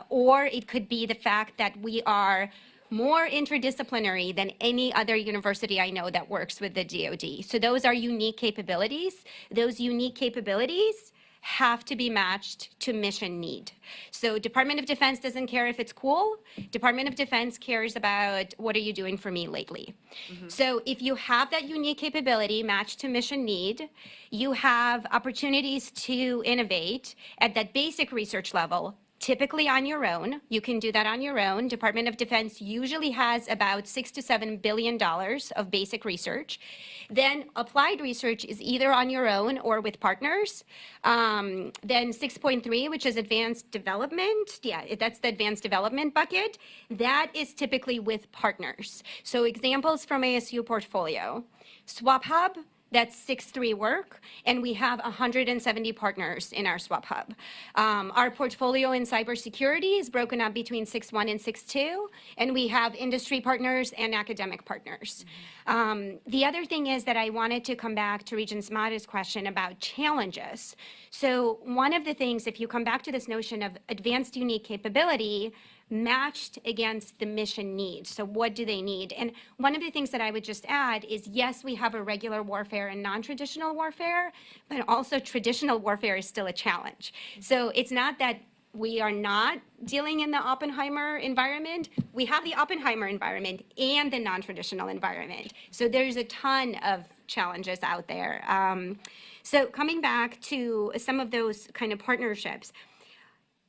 Or it could be the fact that we are more interdisciplinary than any other university I know that works with the DoD. So those are unique capabilities. Those unique capabilities have to be matched to mission need. So Department of Defense doesn't care if it's cool. Department of Defense cares about what are you doing for me lately. So if you have that unique capability matched to mission need, you have opportunities to innovate at that basic research level, typically on your own. You can do that on your own. Department of Defense usually has about $6 to $7 billion of basic research. Then applied research is either on your own or with partners. Then 6.3, which is advanced development. Yeah, that's the advanced development bucket. That is typically with partners. So examples from ASU portfolio. Swap Hub, that's 6.3 work, and we have 170 partners in our Swap Hub. Our portfolio in cybersecurity is broken up between 6.1 and 6.2, and we have industry partners and academic partners. The other thing is that I wanted to come back to Regent Mata's question about challenges. So one of the things, if you come back to this notion of advanced unique capability, matched against the mission needs. So what do they need? And one of the things that I would just add is, yes, we have a regular warfare and non-traditional warfare, but also traditional warfare is still a challenge. So it's not that we are not dealing in the Oppenheimer environment. We have the Oppenheimer environment and the non-traditional environment. So there's a ton of challenges out there. So coming back to some of those kind of partnerships,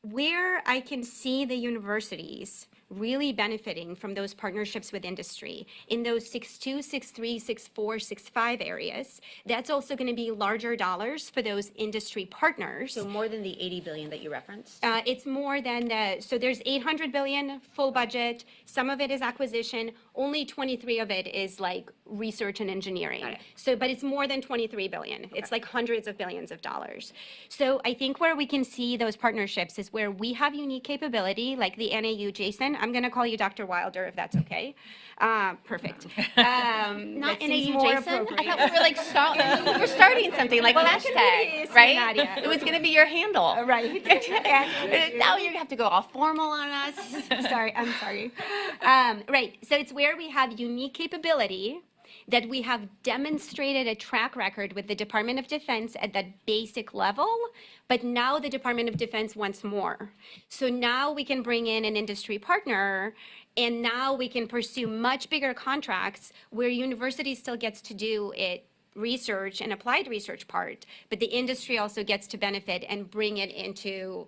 where I can see the universities really benefiting from those partnerships with industry in those 6.2, 6.3, 6.4, 6.5 areas, that's also going to be larger dollars for those industry partners. So more than the 80 billion that you referenced? It's more than the, so there's 800 billion full budget. Some of it is acquisition. Only 23 of it is like research and engineering. Got it. So, but it's more than 23 billion. It's like hundreds of billions of dollars. So I think where we can see those partnerships is where we have unique capability, like the NAU. Jason, I'm going to call you Dr. Wilder if that's okay. Perfect. Not that seems NAU more Jason? I appropriate. thought we were like, we were starting something like Well, an that could be hashtag, right? Nadia. It was going to be your handle. Right. Now you have to go all formal on us. Sorry, I'm sorry. Right, so it's where we have unique capability that we have demonstrated a track record with the Department of Defense at that basic level, but now the Department of Defense wants more. So now we can bring in an industry partner, and now we can pursue much bigger contracts where university still gets to do it research and applied research part, but the industry also gets to benefit and bring it into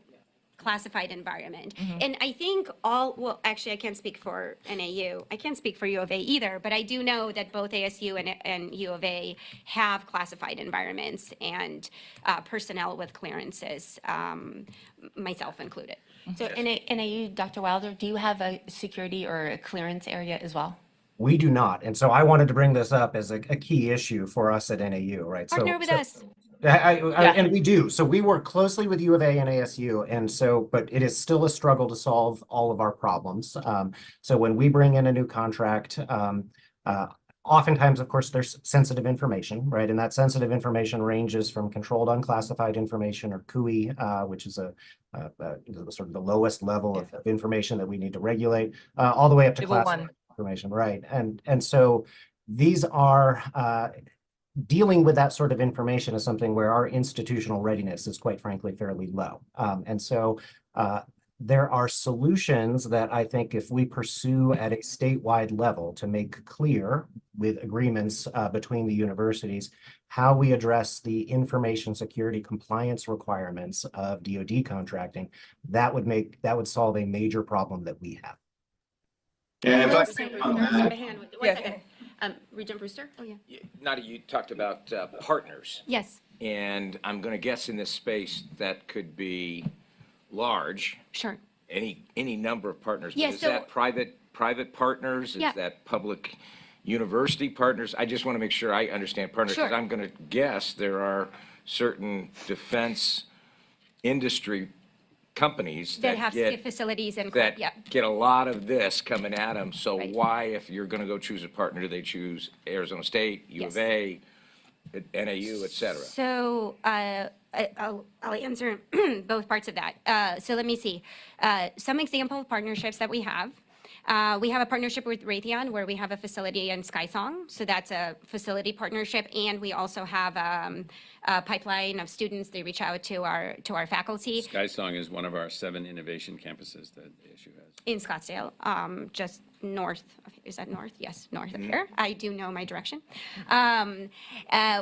classified environment. And I think well, actually, I can't speak for NAU. I can't speak for U of A either, but I do know that both ASU and U of A have classified environments and personnel with clearances, myself included. So NAU, Dr. Wilder, do you have a security or a clearance area as well? We do not. And so I wanted to bring this up as a key issue for us at NAU, right? Partner with us. And we do. So we work closely with U of A and ASU. And so, but it is still a struggle to solve all of our problems. So when we bring in a new contract, oftentimes, of course, there's sensitive information, right? And that sensitive information ranges from controlled unclassified information, or CUI, which is sort of the lowest level of information that we need to regulate, all the way up to classified information, right? And so these are dealing with that sort of information is something where our institutional readiness is, quite frankly, fairly low. And so there are solutions that I think if we pursue at a statewide level to make clear with agreements between the universities how we address the information security compliance requirements of DoD contracting, that would solve a major problem that we have. And if I can on that, Yeah. Second. Regent Brewster? Oh, yeah. Nadia, you talked about partners, Yes, and I'm going to guess in this space that could be large, sure. any number of partners. Yeah, But is so- that private partners? Yeah. Is that public university partners? I just want to make sure I understand partners, because Sure. I'm going to guess there are certain defense industry companies That have get facilities and, that yeah. get a lot of this coming at them. So Right. why, if you're going to go choose a partner, do they choose Arizona State, U of A, NAU, et cetera? So I'll answer both parts of that. So let me see. Some example of partnerships that we have. We have a partnership with Raytheon where we have a facility in Skysong. So that's a facility partnership. And we also have a pipeline of students. They reach out to our faculty Skysong is one of our 7 innovation campuses that the issue has. in Scottsdale, just north. Is that north? Yes, north of here. I do know my direction.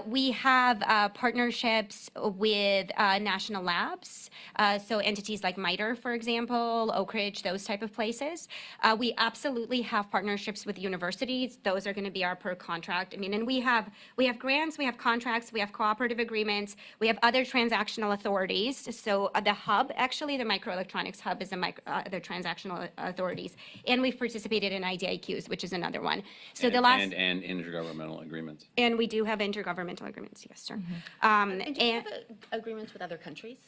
We have partnerships with national labs, so entities like MITRE, for example, Oak Ridge, those type of places. We absolutely have partnerships with universities. Those are going to be our per contract. I mean, and we have grants, we have contracts, we have cooperative agreements, we have other transactional authorities. So the hub, actually, the microelectronics hub is other transactional authorities, and we've participated in IDIQs, which is another one. So the last, And intergovernmental agreements. and we do have intergovernmental agreements, yes, sir. And do you have agreements with other countries?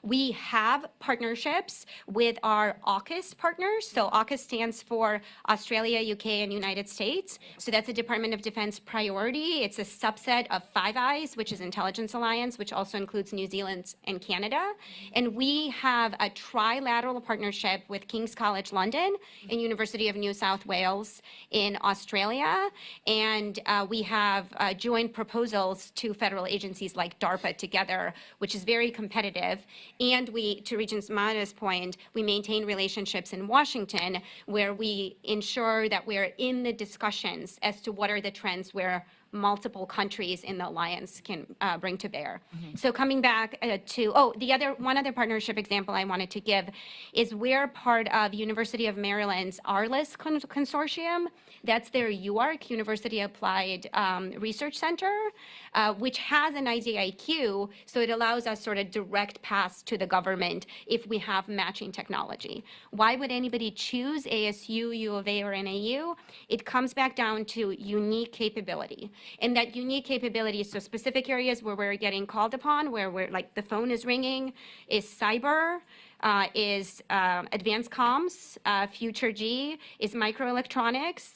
We have partnerships with our AUKUS partners. So AUKUS stands for Australia, UK, and United States. So that's a Department of Defense priority. It's a subset of Five Eyes, which is Intelligence Alliance, which also includes New Zealand and Canada. And we have a trilateral partnership with King's College London and University of New South Wales in Australia. And we have joint proposals to federal agencies like DARPA together, which is very competitive. And we, to Regent Mata's point, we maintain relationships in Washington where we ensure that we're in the discussions as to what are the trends where multiple countries in the alliance can bring to bear. So coming back to, one other partnership example I wanted to give is we're part of University of Maryland's ARLIS consortium. That's their UARC, University Applied Research Center, which has an IDIQ, so it allows us sort of direct paths to the government if we have matching technology. Why would anybody choose ASU, U of A, or NAU? It comes back down to unique capability. And that unique capability is so specific areas where we're getting called upon, where we're like the phone is ringing, is cyber, is advanced comms, future G, is microelectronics,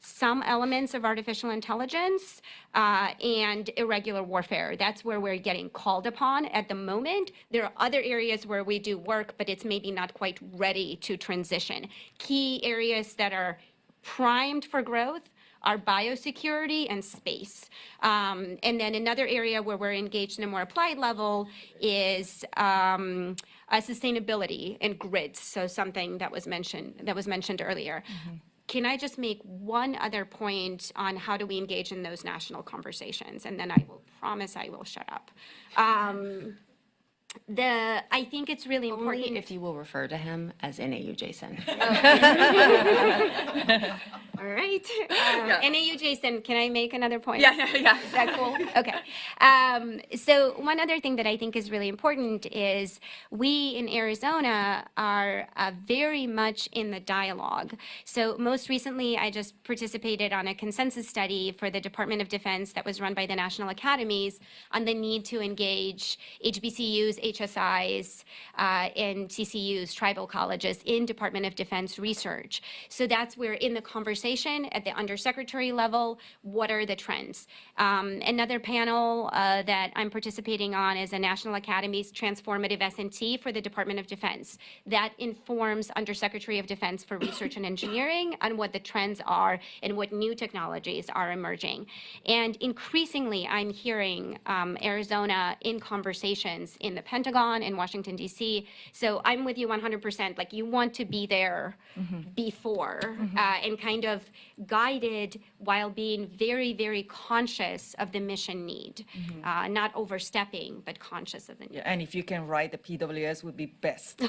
some elements of artificial intelligence, and irregular warfare. That's where we're getting called upon at the moment. There are other areas where we do work, but it's maybe not quite ready to transition. Key areas that are primed for growth are biosecurity and space. And then another area where we're engaged in a more applied level is sustainability and grids. So something that was mentioned earlier. Can I just make one other point on how do we engage in those national conversations? And then I will promise I will shut up. I think it's really important. Only if you will refer to him as NAU Jason. All right. NAU Jason, can I make another point? Yeah. Is that cool? Okay. So one other thing that I think is really important is we in Arizona are very much in the dialogue. So most recently, I just participated on a consensus study for the Department of Defense that was run by the National Academies on the need to engage HBCUs, HSIs, and CCUs, tribal colleges, in Department of Defense research. So that's where in the conversation at the undersecretary level, what are the trends? Another panel that I'm participating on is a National Academy's Transformative S&T for the Department of Defense. That informs Undersecretary of Defense for Research and Engineering on what the trends are and what new technologies are emerging. And increasingly, I'm hearing Arizona in conversations in the Pentagon, in Washington, D.C. So I'm with you 100%. Like, you want to be there before and kind of guided while being very, very conscious of the mission need, not overstepping, but conscious of the need. Yeah, and if you can write the PWS would be best.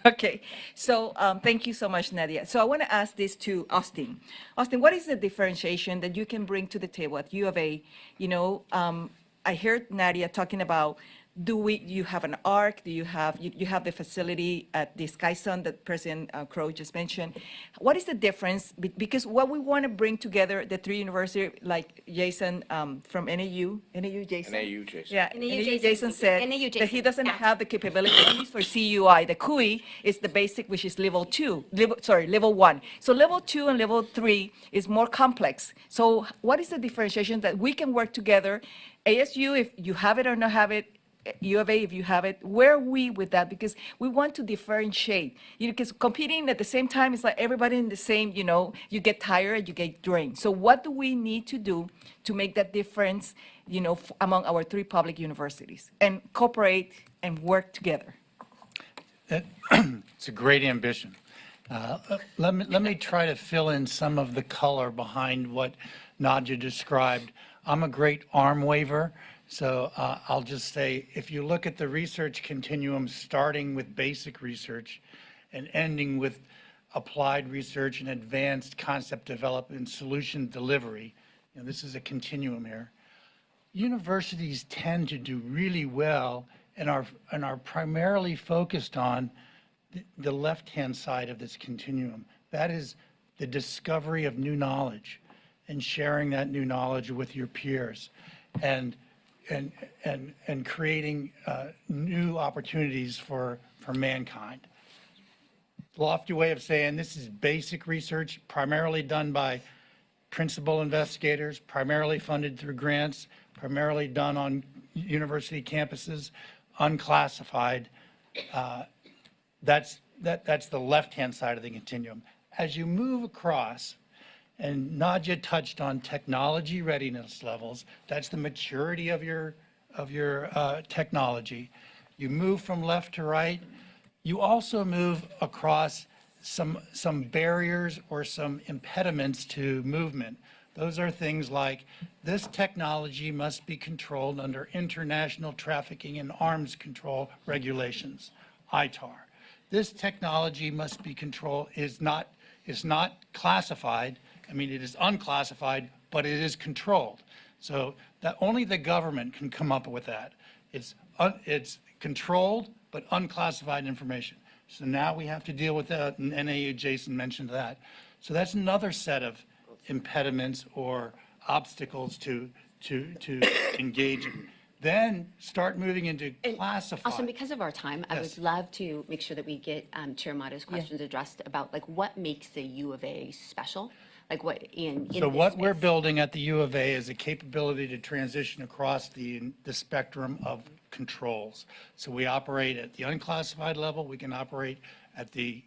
Okay, so thank you so much, Nadia. So I want to ask this to Austin. Austin, what is the differentiation that you can bring to the table at U of A? You know, I heard Nadia talking about, you have an ARC? Do you have the facility at the SkySun that President Crow just mentioned? What is the difference? Because what we want to bring together, the three universities, like Jason from NAU, Jason? NAU, Jason. Yeah, NAU Jason said NAU that he doesn't yeah. have the capabilities for CUI. The CUI is the basic, which is level 1. So level 2 and level 3 is more complex. So what is the differentiation that we can work together? ASU, if you have it or not have it, U of A, if you have it, where are we with that? Because we want to differentiate. Because competing at the same time is like everybody in the same, you get tired, you get drained. So what do we need to do to make that difference, among our three public universities and cooperate and work together? It's a great ambition. Let me try to fill in some of the color behind what Nadia described. I'm a great arm waver. So I'll just say, if you look at the research continuum, starting with basic research and ending with applied research and advanced concept development and solution delivery, this is a continuum here. Universities tend to do really well and are primarily focused on the left-hand side of this continuum. That is the discovery of new knowledge and sharing that new knowledge with your peers. And creating new opportunities for mankind. Lofty way of saying this is basic research, primarily done by principal investigators, primarily funded through grants, primarily done on university campuses, unclassified. That's the left-hand side of the continuum. As you move across, and Nadia touched on technology readiness levels. That's the maturity of your technology. You move from left to right. You also move across some barriers or some impediments to movement. Those are things like, this technology must be controlled under International Trafficking in Arms Control Regulations, ITAR. This technology must be controlled, is not classified. I mean, it is unclassified, but it is controlled. So that only the government can come up with that. It's controlled, but unclassified information. So now we have to deal with that, and NAU, Jason mentioned that. So that's another set of impediments or obstacles to engage in. Then start moving into classified. Also, because of our time, I Yes. would love to make sure that we get Chair Mata's questions addressed about like what makes the U of A special, like what in So this what we're space. building at the U of A is a capability to transition across the spectrum of controls. So we operate at the unclassified level, we can operate at the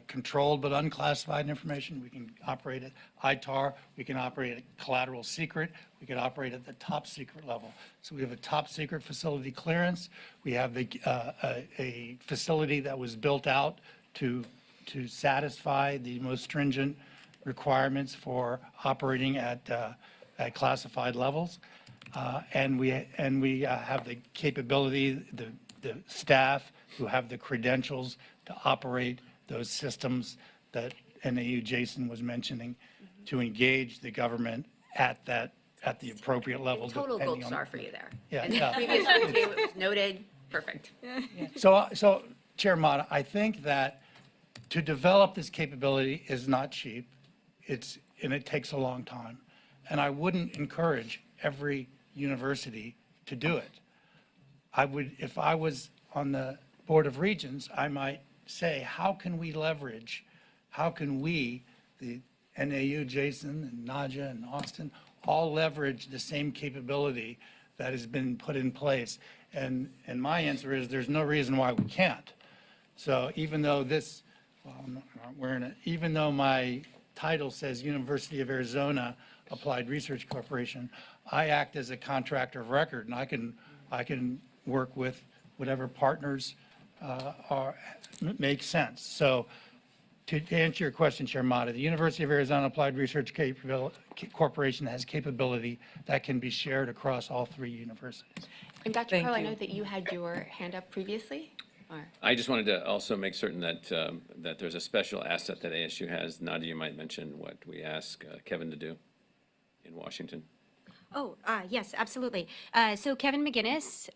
controlled but unclassified information, we can operate at ITAR, we can operate at collateral secret, we can operate at the top secret level. So we have a top secret facility clearance, we have a facility that was built out to satisfy the most stringent requirements for operating at classified levels. And we have the capability, the staff who have the credentials to operate those systems that NAU Jason was mentioning, to engage the government at the appropriate level. Total depending gold on- star for you there. Yeah, And yeah. previously it was noted, perfect. So Chair Mata, I think that to develop this capability is not cheap. And it takes a long time. And I wouldn't encourage every university to do it. I would, if I was on the Board of Regents, I might say, how can we, the NAU, Jason, and Naja, and Austin, all leverage the same capability that has been put in place? And my answer is, there's no reason why we can't. So even though even though my title says University of Arizona Applied Research Corporation, I act as a contractor of record, and I can work with whatever partners make sense. So to answer your question, Chair Mata, the University of Arizona Applied Research Corporation has capability that can be shared across all three universities. And Dr. Thank Pearl, I you. know that you had your hand up previously, or? I just wanted to also make certain that, that there's a special asset that ASU has. Nadia, you might mention what we ask Kevin to do in Washington. Oh, yes, absolutely. So Kevin McGinnis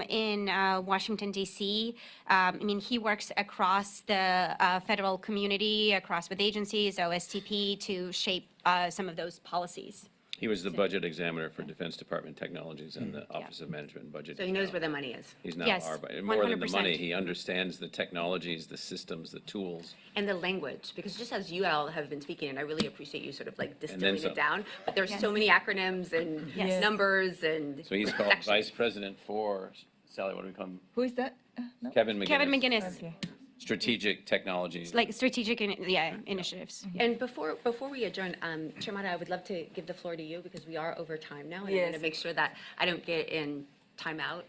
in Washington, D.C., I mean, he works across the federal community, across with agencies, OSTP, to shape some of those policies. He was the budget examiner for Defense Department Technologies and the Office of Management and Budget. So he knows where the money is. He's now Yes, our, more than the 100%. money, he understands the technologies, the systems, the tools. And the language, because just as you all have been speaking, and I really appreciate you sort of like distilling some. it down, but there's so many acronyms and Yes. numbers and So he's called sections. Vice President for, Sally, what do we call him? Who is that? No? Kevin McGinnis. Kevin McGinnis, Okay. Strategic Technologies. like strategic, initiatives. And before we adjourn, Chair Mata, I would love to give the floor to you because we are over time now. And I want to Yes. make sure that I don't get in timeout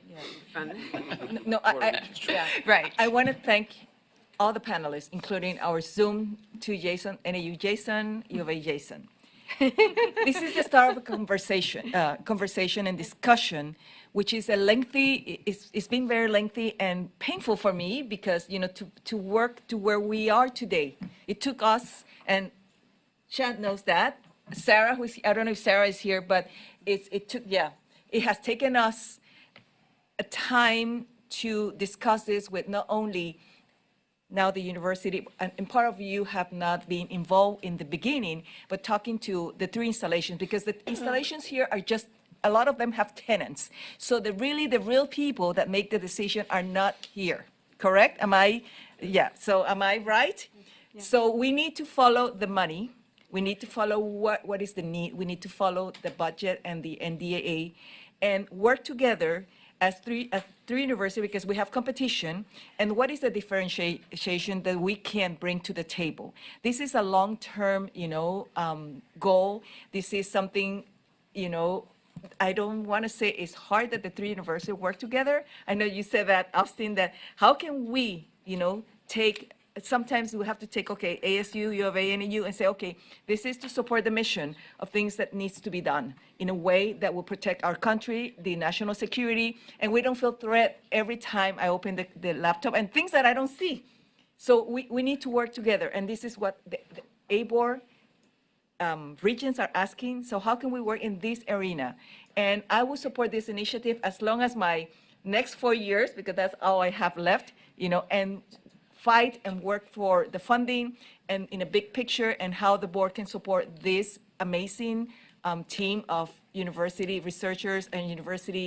from. No, yeah, right. I want to thank all the panelists, including our Zoom to Jason, NAU Jason, U of A Jason. This is the start of a conversation and discussion, which is it's been very lengthy and painful for me because, to work to where we are today. It took us, and Chad knows that, Sarah, I don't know if Sarah is here, but it has taken us a time to discuss this with not only now the university, and part of you have not been involved in the beginning, but talking to the three installations, because the installations here are just, a lot of them have tenants. So the real people that make the decision are not here, correct? So am I right? So we need to follow the money. We need to follow what is the need. We need to follow the budget and the NDAA and work together as three universities, because we have competition, and what is the differentiation that we can bring to the table? This is a long-term, goal. This is something, I don't want to say it's hard that the three universities work together. I know you said that, Austin, that how can we, take sometimes we have to take, okay, ASU, U of A, NAU, and say, okay, this is to support the mission of things that needs to be done in a way that will protect our country, the national security, and we don't feel threat every time I open the laptop and things that I don't see. So we need to work together, and this is what the ABOR regions are asking. So how can we work in this arena? And I will support this initiative as long as my next 4 years, because that's all I have left, and fight and work for the funding and in a big picture and how the board can support this amazing team of university researchers and university,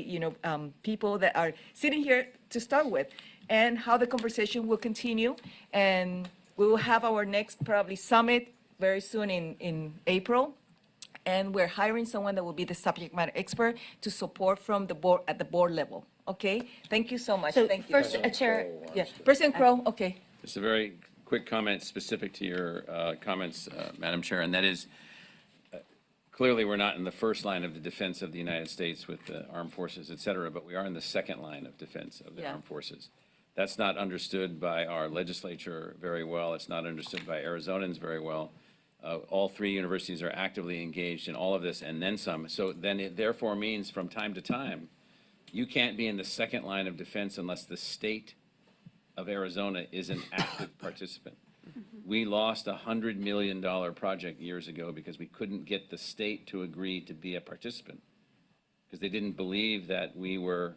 people that are sitting here to start with, and how the conversation will continue. And we will have our next probably summit very soon in April. And we're hiring someone that will be the subject matter expert to support from the board at the board level. Okay? Thank you so much. So Thank you. first, Chair, Yeah, President Crow, okay. Just a very quick comment specific to your comments, Madam Chair, and that is, clearly, we're not in the first line of the defense of the United States with the armed forces, et cetera, but we are in the second line of defense of the Yeah. armed forces. That's not understood by our legislature very well. It's not understood by Arizonans very well. All three universities are actively engaged in all of this and then some. So then it therefore means from time to time, you can't be in the second line of defense unless the state of Arizona is an active participant. We lost a $100 million project years ago because we couldn't get the state to agree to be a participant, because they didn't believe that we were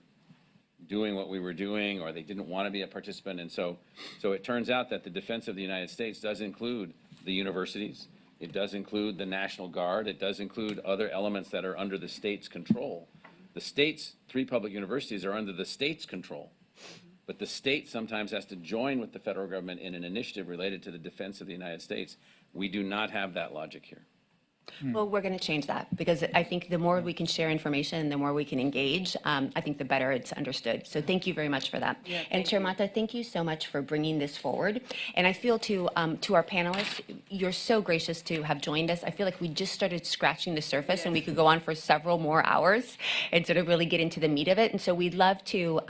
doing what we were doing, or they didn't want to be a participant. And so it turns out that the defense of the United States does include the universities. It does include the National Guard. It does include other elements that are under the state's control. The state's 3 public universities are under the state's control. But the state sometimes has to join with the federal government in an initiative related to the defense of the United States. We do not have that logic here. well, we're going to change that, because I think the more we can share information, the more we can engage, I think the better it's understood. So thank you very much for that. And Chair Mata, thank you so much for bringing this forward. And I feel to our panelists, you're so gracious to have joined us. I feel like we just started scratching the surface, and we could go on for several more hours and sort of really get into the meat of it. And so we'd love to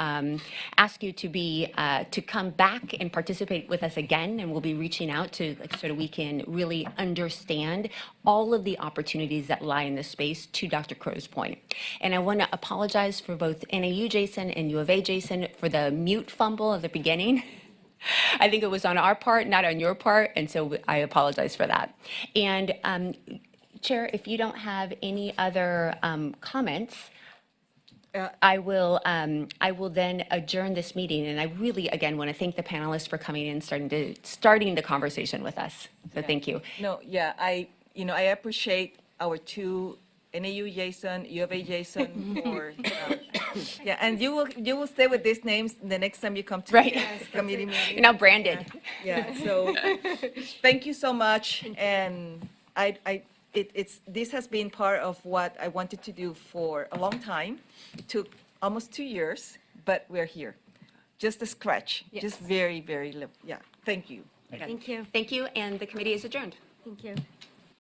ask you to come back and participate with us again, and we'll be reaching out to so that we can really understand all of the opportunities that lie in this space, to Dr. Crow's point. And I want to apologize for both NAU Jason and U of A Jason for the mute fumble at the beginning. I think it was on our part, not on your part, and so I apologize for that. And Chair, if you don't have any other comments, I will then adjourn this meeting. And I really, again, want to thank the panelists for coming in and starting the conversation with us. So thank you. No, yeah, I appreciate our 2 NAU Jason, U of A Jason for, yeah, and you will stay with these names the next time you come to Right. the committee meeting. You're now branded. Yeah, so thank you so much. And this has been part of what I wanted to do for a long time. It took almost 2 years, but we're here. Just a scratch, just very, very little. Yeah, thank you. Thank you. Thank you, and the committee is adjourned. Thank you.